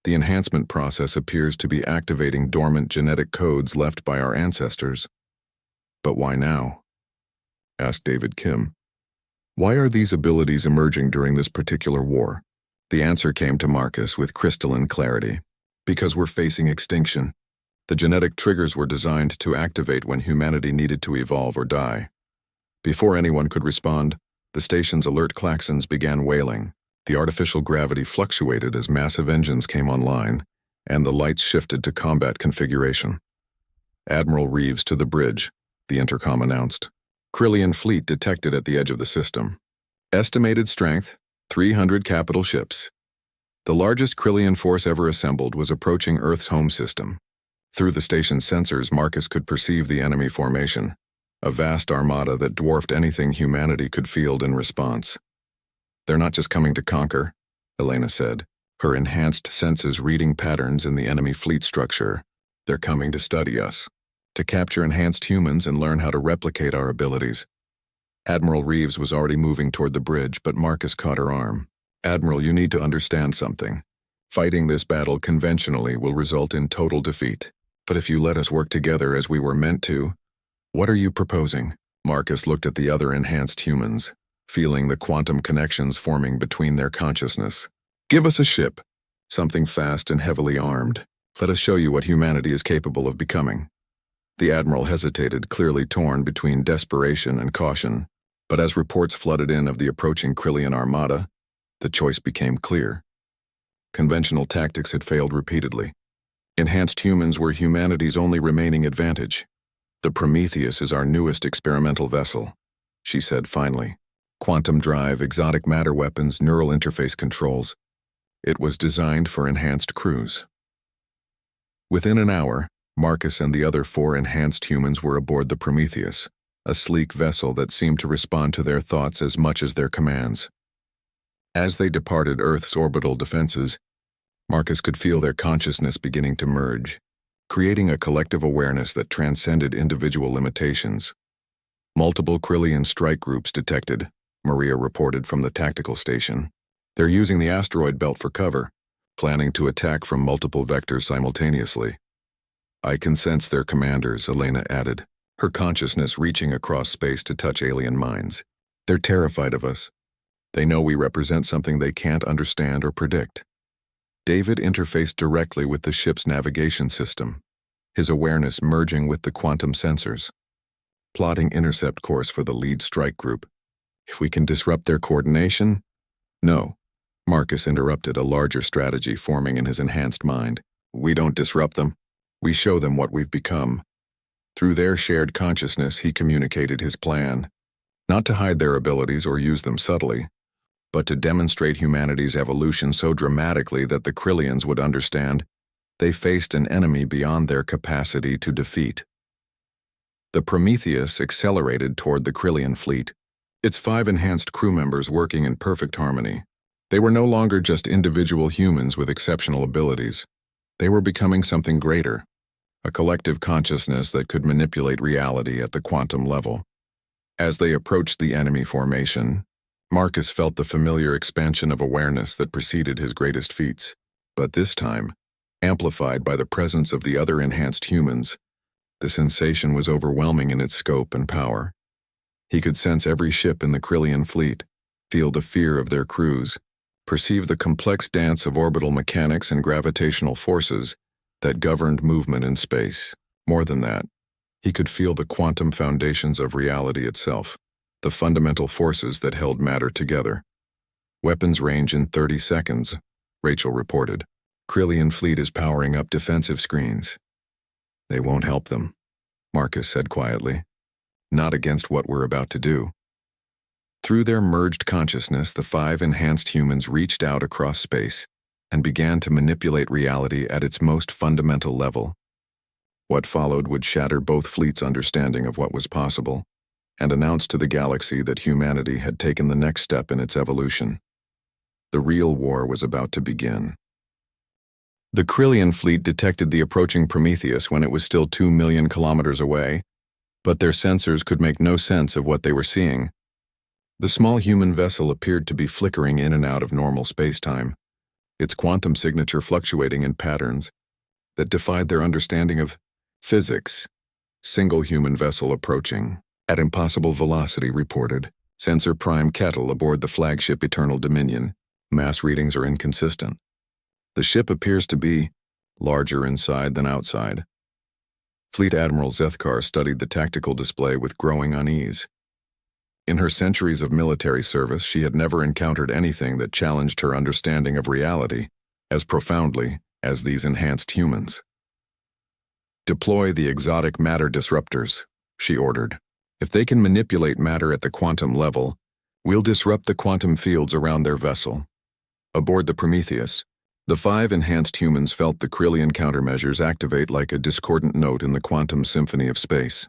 The enhancement process appears to be activating dormant genetic codes left by our ancestors." "But why now?" asked David Kim. "Why are these abilities emerging during this particular war?" The answer came to Marcus with crystalline clarity. "Because we're facing extinction. The genetic triggers were designed to activate when humanity needed to evolve or die." Before anyone could respond, the station's alert klaxons began wailing. The artificial gravity fluctuated as massive engines came online, and the lights shifted to combat configuration. "Admiral Reeves to the bridge," the intercom announced. "Cryllian fleet detected at the edge of the system. Estimated strength, 300 capital ships." The largest Cryllian force ever assembled was approaching Earth's home system. Through the station's sensors, Marcus could perceive the enemy formation, a vast armada that dwarfed anything humanity could field in response. "They're not just coming to conquer," Elena said, her enhanced senses reading patterns in the enemy fleet structure. "They're coming to study us, to capture enhanced humans and learn how to replicate our abilities." Admiral Reeves was already moving toward the bridge, but Marcus caught her arm. "Admiral, you need to understand something. Fighting this battle conventionally will result in total defeat. But if you let us work together as we were meant to—" "What are you proposing?" Marcus looked at the other enhanced humans, feeling the quantum connections forming between their consciousness. "Give us a ship, something fast and heavily armed. Let us show you what humanity is capable of becoming." The Admiral hesitated, clearly torn between desperation and caution, but as reports flooded in of the approaching Cryllian armada, the choice became clear. Conventional tactics had failed repeatedly. Enhanced humans were humanity's only remaining advantage. "The Prometheus is our newest experimental vessel," she said finally. "Quantum drive, exotic matter weapons, neural interface controls. It was designed for enhanced crews." Within an hour, Marcus and the other 4 enhanced humans were aboard the Prometheus, a sleek vessel that seemed to respond to their thoughts as much as their commands. As they departed Earth's orbital defenses, Marcus could feel their consciousness beginning to merge, creating a collective awareness that transcended individual limitations. "Multiple Cryllian strike groups detected," Maria reported from the tactical station. "They're using the asteroid belt for cover, planning to attack from multiple vectors simultaneously." "I can sense their commanders," Elena added, her consciousness reaching across space to touch alien minds. "They're terrified of us. They know we represent something they can't understand or predict." David interfaced directly with the ship's navigation system, his awareness merging with the quantum sensors. "Plotting intercept course for the lead strike group. If we can disrupt their coordination—" "No," Marcus interrupted, a larger strategy forming in his enhanced mind. "We don't disrupt them. We show them what we've become." Through their shared consciousness, he communicated his plan, not to hide their abilities or use them subtly, but to demonstrate humanity's evolution so dramatically that the Cryllians would understand they faced an enemy beyond their capacity to defeat. The Prometheus accelerated toward the Cryllian fleet, its 5 enhanced crew members working in perfect harmony. They were no longer just individual humans with exceptional abilities. They were becoming something greater, a collective consciousness that could manipulate reality at the quantum level. As they approached the enemy formation, Marcus felt the familiar expansion of awareness that preceded his greatest feats, but this time, amplified by the presence of the other enhanced humans, the sensation was overwhelming in its scope and power. He could sense every ship in the Cryllian fleet, feel the fear of their crews, perceive the complex dance of orbital mechanics and gravitational forces that governed movement in space. More than that, he could feel the quantum foundations of reality itself, the fundamental forces that held matter together. "Weapons range in 30 seconds, Rachel reported. "Cryllian fleet is powering up defensive screens." "They won't help them," Marcus said quietly. "Not against what we're about to do." Through their merged consciousness, the 5 enhanced humans reached out across space and began to manipulate reality at its most fundamental level. What followed would shatter both fleets' understanding of what was possible and announce to the galaxy that humanity had taken the next step in its evolution. The real war was about to begin. The Cryllian fleet detected the approaching Prometheus when it was still 2 million kilometers away, but their sensors could make no sense of what they were seeing. The small human vessel appeared to be flickering in and out of normal space-time, its quantum signature fluctuating in patterns that defied their understanding of physics. "Single human vessel approaching at impossible velocity," reported. "Sensor Prime Kettle aboard the flagship Eternal Dominion. Mass readings are inconsistent. The ship appears to be larger inside than outside." Fleet Admiral Zethkar studied the tactical display with growing unease. In her centuries of military service, she had never encountered anything that challenged her understanding of reality as profoundly as these enhanced humans. "Deploy the exotic matter disruptors," she ordered. "If they can manipulate matter at the quantum level, we'll disrupt the quantum fields around their vessel." Aboard the Prometheus, the 5 enhanced humans felt the Cryllian countermeasures activate like a discordant note in the quantum symphony of space.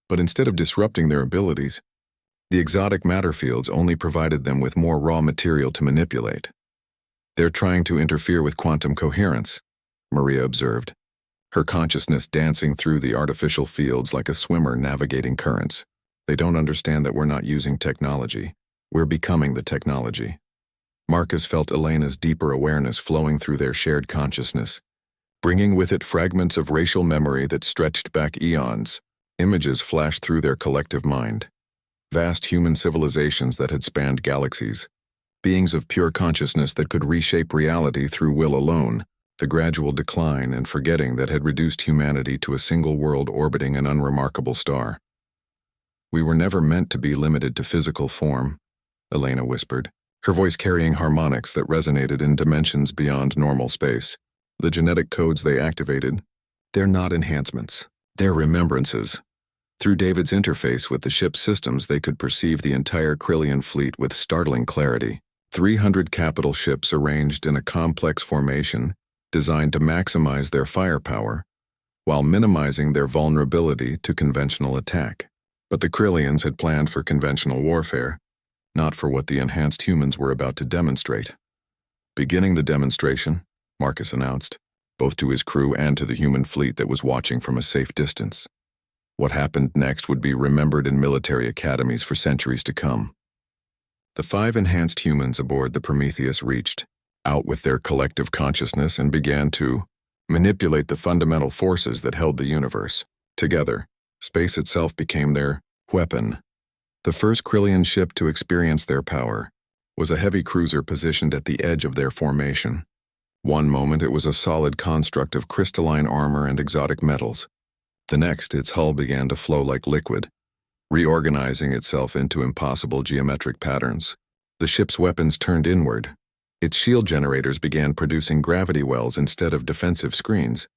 But instead of disrupting their abilities, the exotic matter fields only provided them with more raw material to manipulate. "They're trying to interfere with quantum coherence," Maria observed, her consciousness dancing through the artificial fields like a swimmer navigating currents. "They don't understand that we're not using technology. We're becoming the technology." Marcus felt Elena's deeper awareness flowing through their shared consciousness, bringing with it fragments of racial memory that stretched back eons. Images flashed through their collective mind. Vast human civilizations that had spanned galaxies. Beings of pure consciousness that could reshape reality through will alone. The gradual decline and forgetting that had reduced humanity to a single world orbiting an unremarkable star. "We were never meant to be limited to physical form," Elena whispered, her voice carrying harmonics that resonated in dimensions beyond normal space. "The genetic codes they activated, they're not enhancements. Their remembrances. Through David's interface with the ship's systems, they could perceive the entire Cryllian fleet with startling clarity. 300 capital ships arranged in a complex formation designed to maximize their firepower while minimizing their vulnerability to conventional attack. But the Cryllians had planned for conventional warfare, not for what the enhanced humans were about to demonstrate. Beginning the demonstration, Marcus announced, both to his crew and to the human fleet that was watching from a safe distance. What happened next would be remembered in military academies for centuries to come. The 5 enhanced humans aboard the Prometheus reached out with their collective consciousness and began to manipulate the fundamental forces that held the universe. Together, space itself became their weapon. The first Cryllian ship to experience their power was a heavy cruiser positioned at the edge of their formation. One moment it was a solid construct of crystalline armor and exotic metals. The next, its hull began to flow like liquid, reorganizing itself into impossible geometric patterns. The ship's weapons turned inward. Its shield generators began producing gravity wells instead of defensive screens,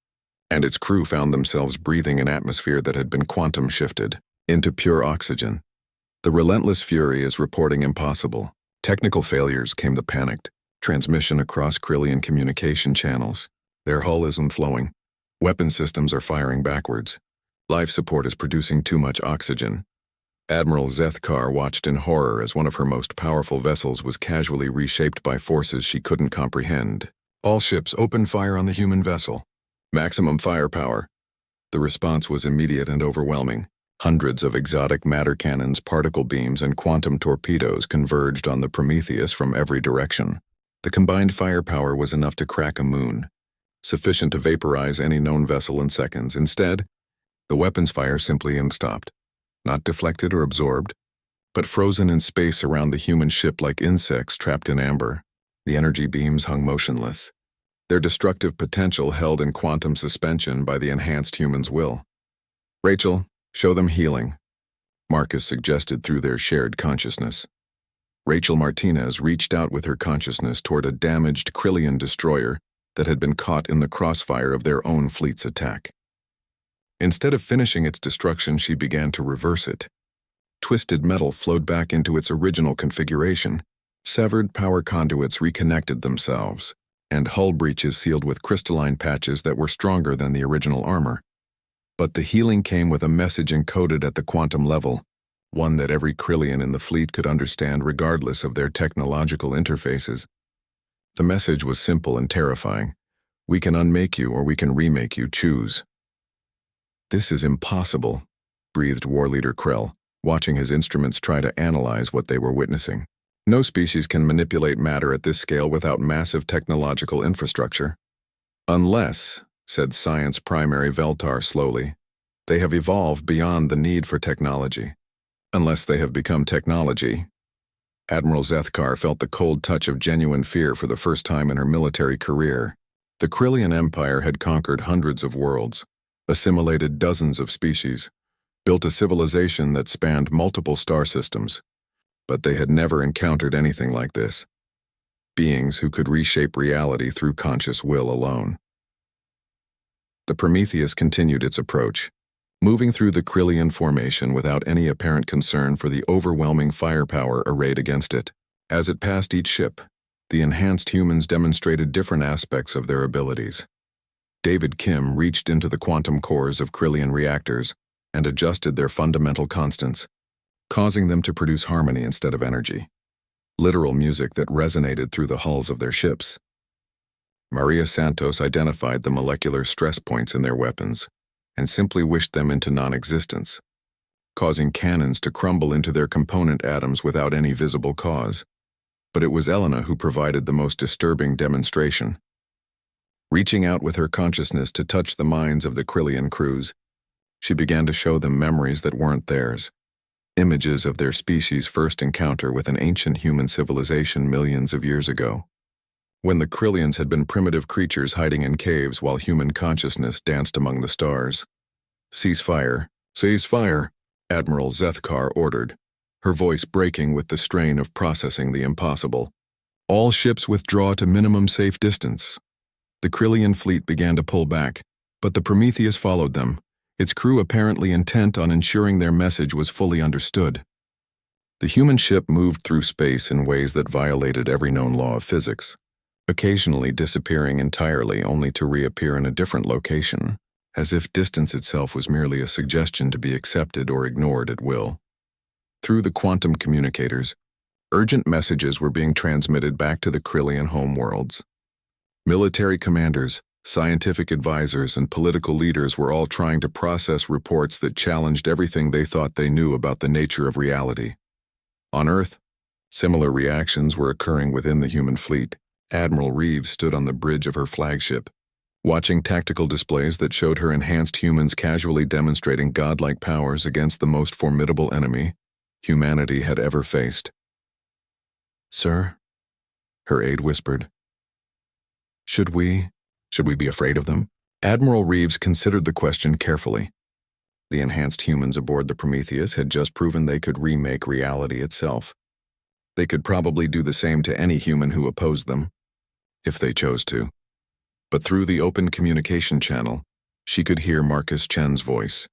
and its crew found themselves breathing an atmosphere that had been quantum shifted into pure oxygen. The relentless fury is reporting impossible. Technical failures came the panicked transmission across Cryllian communication channels. Their hull isn't flowing. Weapon systems are firing backwards. Life support is producing too much oxygen. Admiral Zethkar watched in horror as one of her most powerful vessels was casually reshaped by forces she couldn't comprehend. All ships open fire on the human vessel. Maximum firepower. The response was immediate and overwhelming. Hundreds of exotic matter cannons, particle beams, and quantum torpedoes converged on the Prometheus from every direction. The combined firepower was enough to crack a moon, sufficient to vaporize any known vessel in seconds. Instead, the weapons fire simply stopped. Not deflected or absorbed, but frozen in space around the human ship like insects trapped in amber. The energy beams hung motionless, their destructive potential held in quantum suspension by the enhanced human's will. "Rachel, show them healing," Marcus suggested through their shared consciousness. Rachel Martinez reached out with her consciousness toward a damaged Cryllian destroyer that had been caught in the crossfire of their own fleet's attack. Instead of finishing its destruction, she began to reverse it. Twisted metal flowed back into its original configuration. Severed power conduits reconnected themselves, and hull breaches sealed with crystalline patches that were stronger than the original armor. But the healing came with a message encoded at the quantum level, one that every Cryllian in the fleet could understand regardless of their technological interfaces. The message was simple and terrifying. "We can unmake you or we can remake you, choose." "This is impossible," breathed War Leader Krell, watching his instruments try to analyze what they were witnessing. "No species can manipulate matter at this scale without massive technological infrastructure. Unless," said Science Primary Veltar slowly, "they have evolved beyond the need for technology. Unless they have become technology." Admiral Zethkar felt the cold touch of genuine fear for the first time in her military career. The Cryllian Empire had conquered hundreds of worlds, assimilated dozens of species, built a civilization that spanned multiple star systems, but they had never encountered anything like this. Beings who could reshape reality through conscious will alone. The Prometheus continued its approach, moving through the Cryllian formation without any apparent concern for the overwhelming firepower arrayed against it. As it passed each ship, the enhanced humans demonstrated different aspects of their abilities. David Kim reached into the quantum cores of Cryllian reactors and adjusted their fundamental constants, causing them to produce harmony instead of energy. Literal music that resonated through the hulls of their ships. Maria Santos identified the molecular stress points in their weapons and simply wished them into non-existence, causing cannons to crumble into their component atoms without any visible cause. But it was Elena who provided the most disturbing demonstration. Reaching out with her consciousness to touch the minds of the Cryllian crews, she began to show them memories that weren't theirs, images of their species' first encounter with an ancient human civilization millions of years ago, when the Cryllians had been primitive creatures hiding in caves while human consciousness danced among the stars. "Cease fire, cease fire," Admiral Zethkar ordered, her voice breaking with the strain of processing the impossible. "All ships withdraw to minimum safe distance." The Cryllian fleet began to pull back, but the Prometheus followed them, its crew apparently intent on ensuring their message was fully understood. The human ship moved through space in ways that violated every known law of physics, occasionally disappearing entirely only to reappear in a different location, as if distance itself was merely a suggestion to be accepted or ignored at will. Through the quantum communicators, urgent messages were being transmitted back to the Cryllian homeworlds. Military commanders, scientific advisors, and political leaders were all trying to process reports that challenged everything they thought they knew about the nature of reality. On Earth, similar reactions were occurring within the human fleet. Admiral Reeves stood on the bridge of her flagship, watching tactical displays that showed her enhanced humans casually demonstrating godlike powers against the most formidable enemy humanity had ever faced. "Sir," her aide whispered. Should we be afraid of them?" Admiral Reeves considered the question carefully. The enhanced humans aboard the Prometheus had just proven they could remake reality itself. They could probably do the same to any human who opposed them, if they chose to. But through the open communication channel, she could hear Marcus Chen's voice,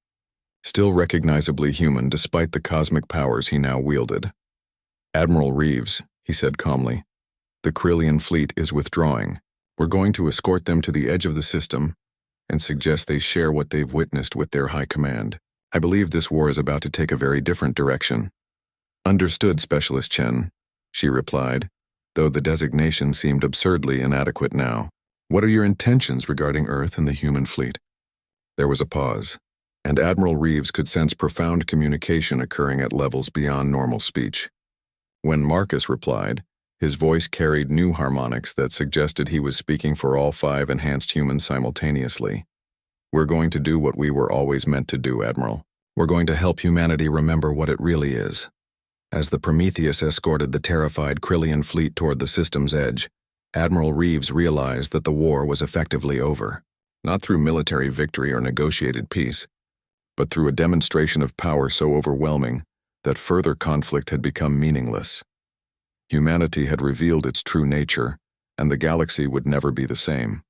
still recognizably human despite the cosmic powers he now wielded. "Admiral Reeves," he said calmly, "the Cryllian fleet is withdrawing. We're going to escort them to the edge of the system and suggest they share what they've witnessed with their high command. I believe this war is about to take a very different direction." "Understood, Specialist Chen," she replied, though the designation seemed absurdly inadequate now. "What are your intentions regarding Earth and the human fleet?" There was a pause, and Admiral Reeves could sense profound communication occurring at levels beyond normal speech. When Marcus replied, his voice carried new harmonics that suggested he was speaking for all 5 enhanced humans simultaneously. "We're going to do what we were always meant to do, Admiral. We're going to help humanity remember what it really is." As the Prometheus escorted the terrified Cryllian fleet toward the system's edge, Admiral Reeves realized that the war was effectively over, not through military victory or negotiated peace, but through a demonstration of power so overwhelming that further conflict had become meaningless. Humanity had revealed its true nature, and the galaxy would never be the same.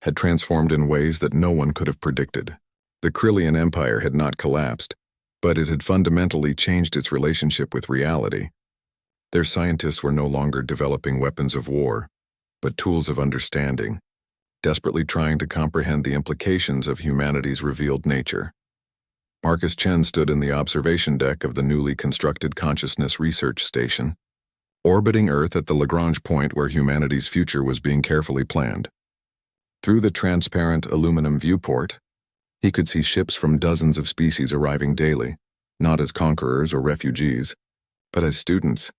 Had transformed in ways that no one could have predicted. The Cryllian Empire had not collapsed, but it had fundamentally changed its relationship with reality. Their scientists were no longer developing weapons of war, but tools of understanding, desperately trying to comprehend the implications of humanity's revealed nature. Marcus Chen stood in the observation deck of the newly constructed Consciousness Research Station, orbiting Earth at the Lagrange point where humanity's future was being carefully planned. Through the transparent aluminum viewport, he could see ships from dozens of species arriving daily, not as conquerors or refugees, but as students.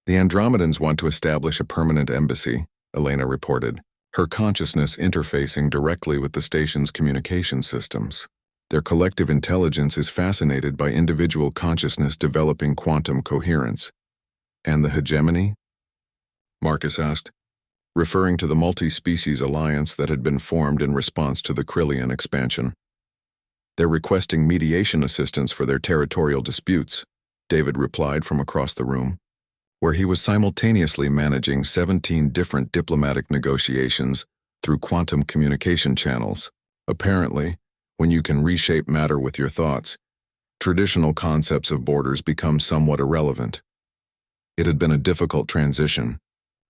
"The Andromedans want to establish a permanent embassy," Elena reported, her consciousness interfacing directly with the station's communication systems. "Their collective intelligence is fascinated by individual consciousness developing quantum coherence." "And the hegemony?" Marcus asked, referring to the multi-species alliance that had been formed in response to the Cryllian expansion. "They're requesting mediation assistance for their territorial disputes," David replied from across the room, where he was simultaneously managing 17 different diplomatic negotiations through quantum communication channels. "Apparently, when you can reshape matter with your thoughts, traditional concepts of borders become somewhat irrelevant." It had been a difficult transition.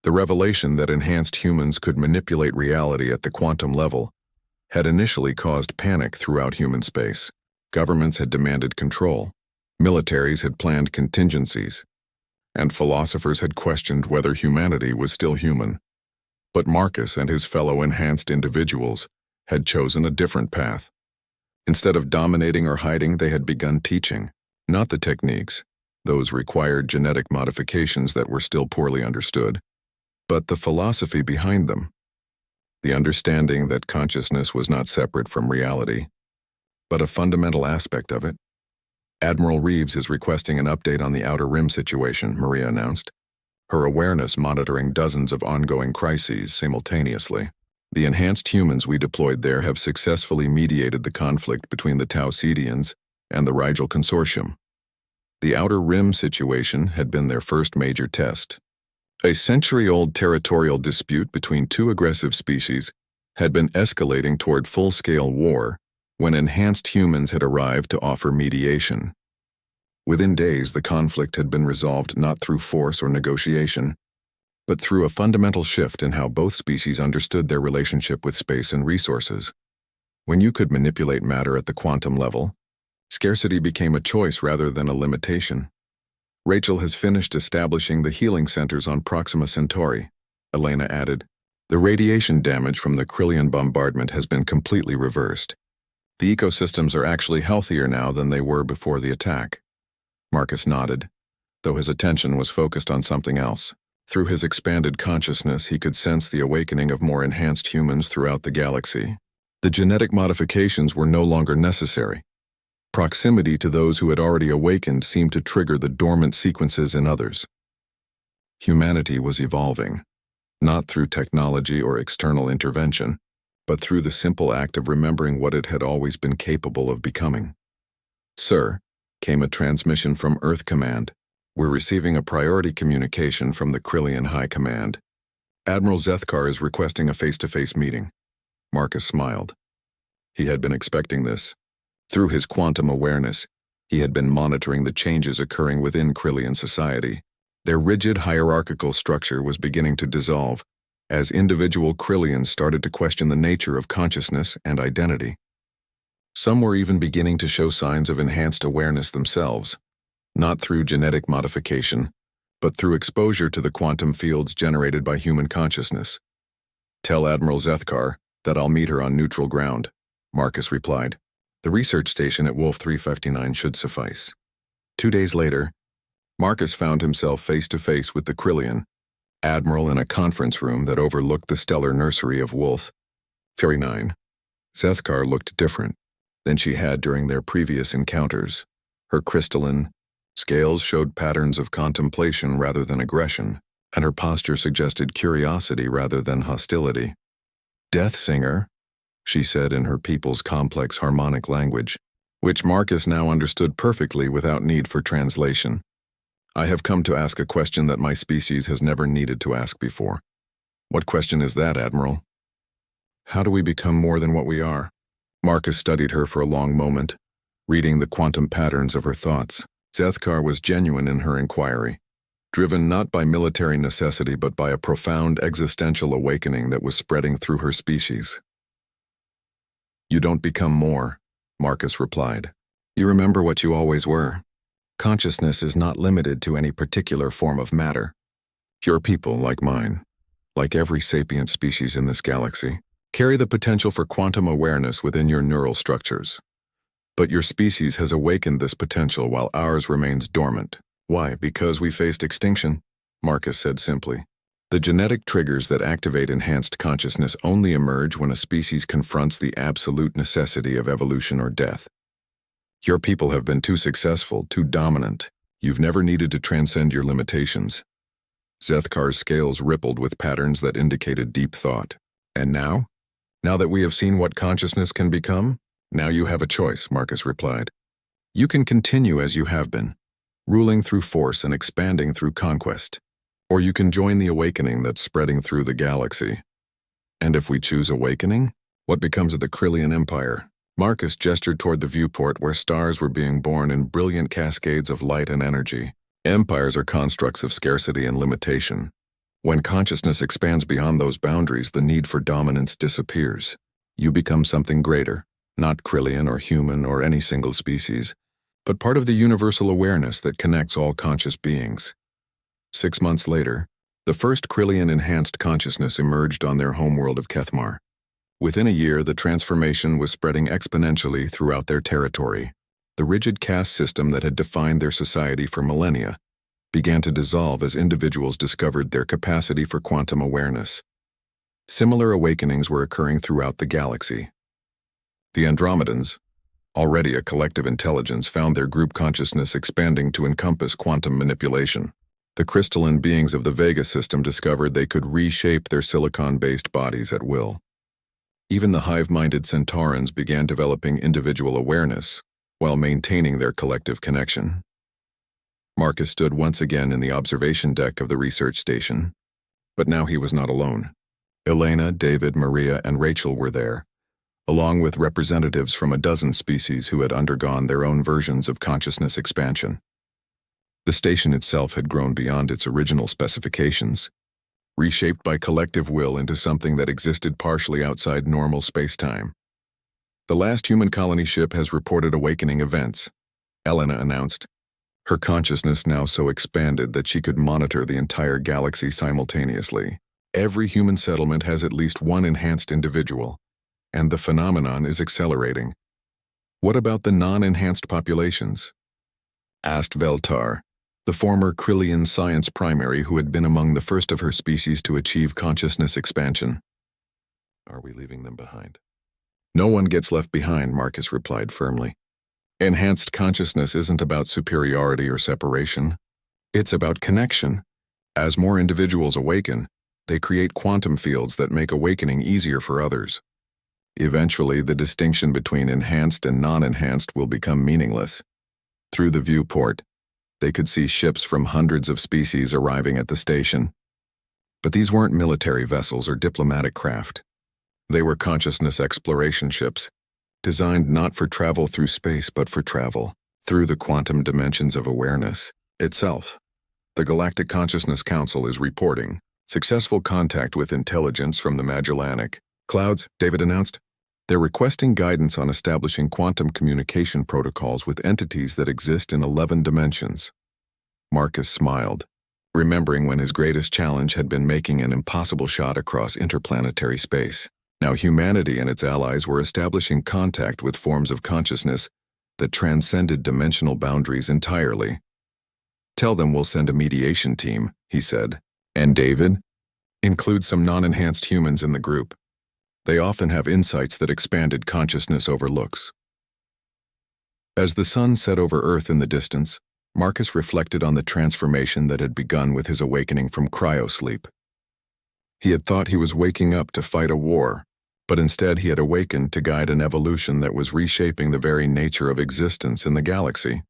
The revelation that enhanced humans could manipulate reality at the quantum level had initially caused panic throughout human space. Governments had demanded control, militaries had planned contingencies, and philosophers had questioned whether humanity was still human. But Marcus and his fellow enhanced individuals had chosen a different path. Instead of dominating or hiding, they had begun teaching, not the techniques, those required genetic modifications that were still poorly understood, but the philosophy behind them. The understanding that consciousness was not separate from reality, but a fundamental aspect of it. "Admiral Reeves is requesting an update on the Outer Rim situation," Maria announced, her awareness monitoring dozens of ongoing crises simultaneously. "The enhanced humans we deployed there have successfully mediated the conflict between the Tau Cetians and the Rigel Consortium. The Outer Rim situation had been their first major test. A century-old territorial dispute between 2 aggressive species had been escalating toward full-scale war when enhanced humans had arrived to offer mediation. Within days, the conflict had been resolved not through force or negotiation, but through a fundamental shift in how both species understood their relationship with space and resources. When you could manipulate matter at the quantum level, scarcity became a choice rather than a limitation. Rachel has finished establishing the healing centers on Proxima Centauri, Elena added. The radiation damage from the Cryllian bombardment has been completely reversed. The ecosystems are actually healthier now than they were before the attack. Marcus nodded, though his attention was focused on something else. Through his expanded consciousness, he could sense the awakening of more enhanced humans throughout the galaxy. The genetic modifications were no longer necessary. Proximity to those who had already awakened seemed to trigger the dormant sequences in others. Humanity was evolving, not through technology or external intervention, but through the simple act of remembering what it had always been capable of becoming. Sir, came a transmission from Earth Command. We're receiving a priority communication from the Cryllian High Command. Admiral Zethkar is requesting a face-to-face meeting. Marcus smiled. He had been expecting this. Through his quantum awareness, he had been monitoring the changes occurring within Cryllian society. Their rigid hierarchical structure was beginning to dissolve, as individual Cryllians started to question the nature of consciousness and identity. Some were even beginning to show signs of enhanced awareness themselves, not through genetic modification, but through exposure to the quantum fields generated by human consciousness. Tell Admiral Zethkar that I'll meet her on neutral ground, Marcus replied. The research station at Wolf 359 should suffice. 2 days later, Marcus found himself face-to-face with the Cryllian Admiral in a conference room that overlooked the stellar nursery of Wolf 39. Zethkar looked different than she had during their previous encounters. Her crystalline scales showed patterns of contemplation rather than aggression, and her posture suggested curiosity rather than hostility. Death Singer, she said in her people's complex harmonic language, which Marcus now understood perfectly without need for translation. I have come to ask a question that my species has never needed to ask before. What question is that, Admiral? How do we become more than what we are? Marcus studied her for a long moment, reading the quantum patterns of her thoughts. Zethkar was genuine in her inquiry, driven not by military necessity but by a profound existential awakening that was spreading through her species. You don't become more, Marcus replied. You remember what you always were. Consciousness is not limited to any particular form of matter. Your people, like mine, like every sapient species in this galaxy, carry the potential for quantum awareness within your neural structures. But your species has awakened this potential while ours remains dormant. Why? Because we faced extinction, Marcus said simply. The genetic triggers that activate enhanced consciousness only emerge when a species confronts the absolute necessity of evolution or death. Your people have been too successful, too dominant. You've never needed to transcend your limitations. Zethkar's scales rippled with patterns that indicated deep thought. And now? Now that we have seen what consciousness can become, now you have a choice, Marcus replied. You can continue as you have been, ruling through force and expanding through conquest. Or you can join the awakening that's spreading through the galaxy. And if we choose awakening, what becomes of the Cryllian Empire? Marcus gestured toward the viewport where stars were being born in brilliant cascades of light and energy. Empires are constructs of scarcity and limitation. When consciousness expands beyond those boundaries, the need for dominance disappears. You become something greater, not Cryllian or human or any single species, but part of the universal awareness that connects all conscious beings. 6 months later, the first Cryllian enhanced consciousness emerged on their homeworld of Kethmar. Within a year, the transformation was spreading exponentially throughout their territory. The rigid caste system that had defined their society for millennia began to dissolve as individuals discovered their capacity for quantum awareness. Similar awakenings were occurring throughout the galaxy. The Andromedans, already a collective intelligence, found their group consciousness expanding to encompass quantum manipulation. The crystalline beings of the Vega system discovered they could reshape their silicon-based bodies at will. Even the hive-minded Centaurans began developing individual awareness while maintaining their collective connection. Marcus stood once again in the observation deck of the research station, but now he was not alone. Elena, David, Maria, and Rachel were there, along with representatives from a dozen species who had undergone their own versions of consciousness expansion. The station itself had grown beyond its original specifications, reshaped by collective will into something that existed partially outside normal space-time. The last human colony ship has reported awakening events, Elena announced, her consciousness now so expanded that she could monitor the entire galaxy simultaneously. Every human settlement has at least one enhanced individual, and the phenomenon is accelerating. What about the non-enhanced populations? Asked Veltar, the former Krillian science primary who had been among the first of her species to achieve consciousness expansion. Are we leaving them behind? No one gets left behind, Marcus replied firmly. Enhanced consciousness isn't about superiority or separation. It's about connection. As more individuals awaken, they create quantum fields that make awakening easier for others. Eventually, the distinction between enhanced and non-enhanced will become meaningless. Through the viewport, they could see ships from hundreds of species arriving at the station. But these weren't military vessels or diplomatic craft. They were consciousness exploration ships, designed not for travel through space but for travel through the quantum dimensions of awareness itself. The Galactic Consciousness Council is reporting successful contact with intelligence from the Magellanic Clouds, David announced. They're requesting guidance on establishing quantum communication protocols with entities that exist in 11 dimensions. Marcus smiled, remembering when his greatest challenge had been making an impossible shot across interplanetary space. Now humanity and its allies were establishing contact with forms of consciousness that transcended dimensional boundaries entirely. Tell them we'll send a mediation team, he said. And David? Include some non-enhanced humans in the group. They often have insights that expanded consciousness overlooks. As the sun set over Earth in the distance, Marcus reflected on the transformation that had begun with his awakening from cryo-sleep. He had thought he was waking up to fight a war, but instead he had awakened to guide an evolution that was reshaping the very nature of existence in the galaxy.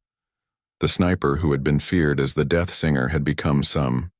The sniper who had been feared as the Death Singer had become some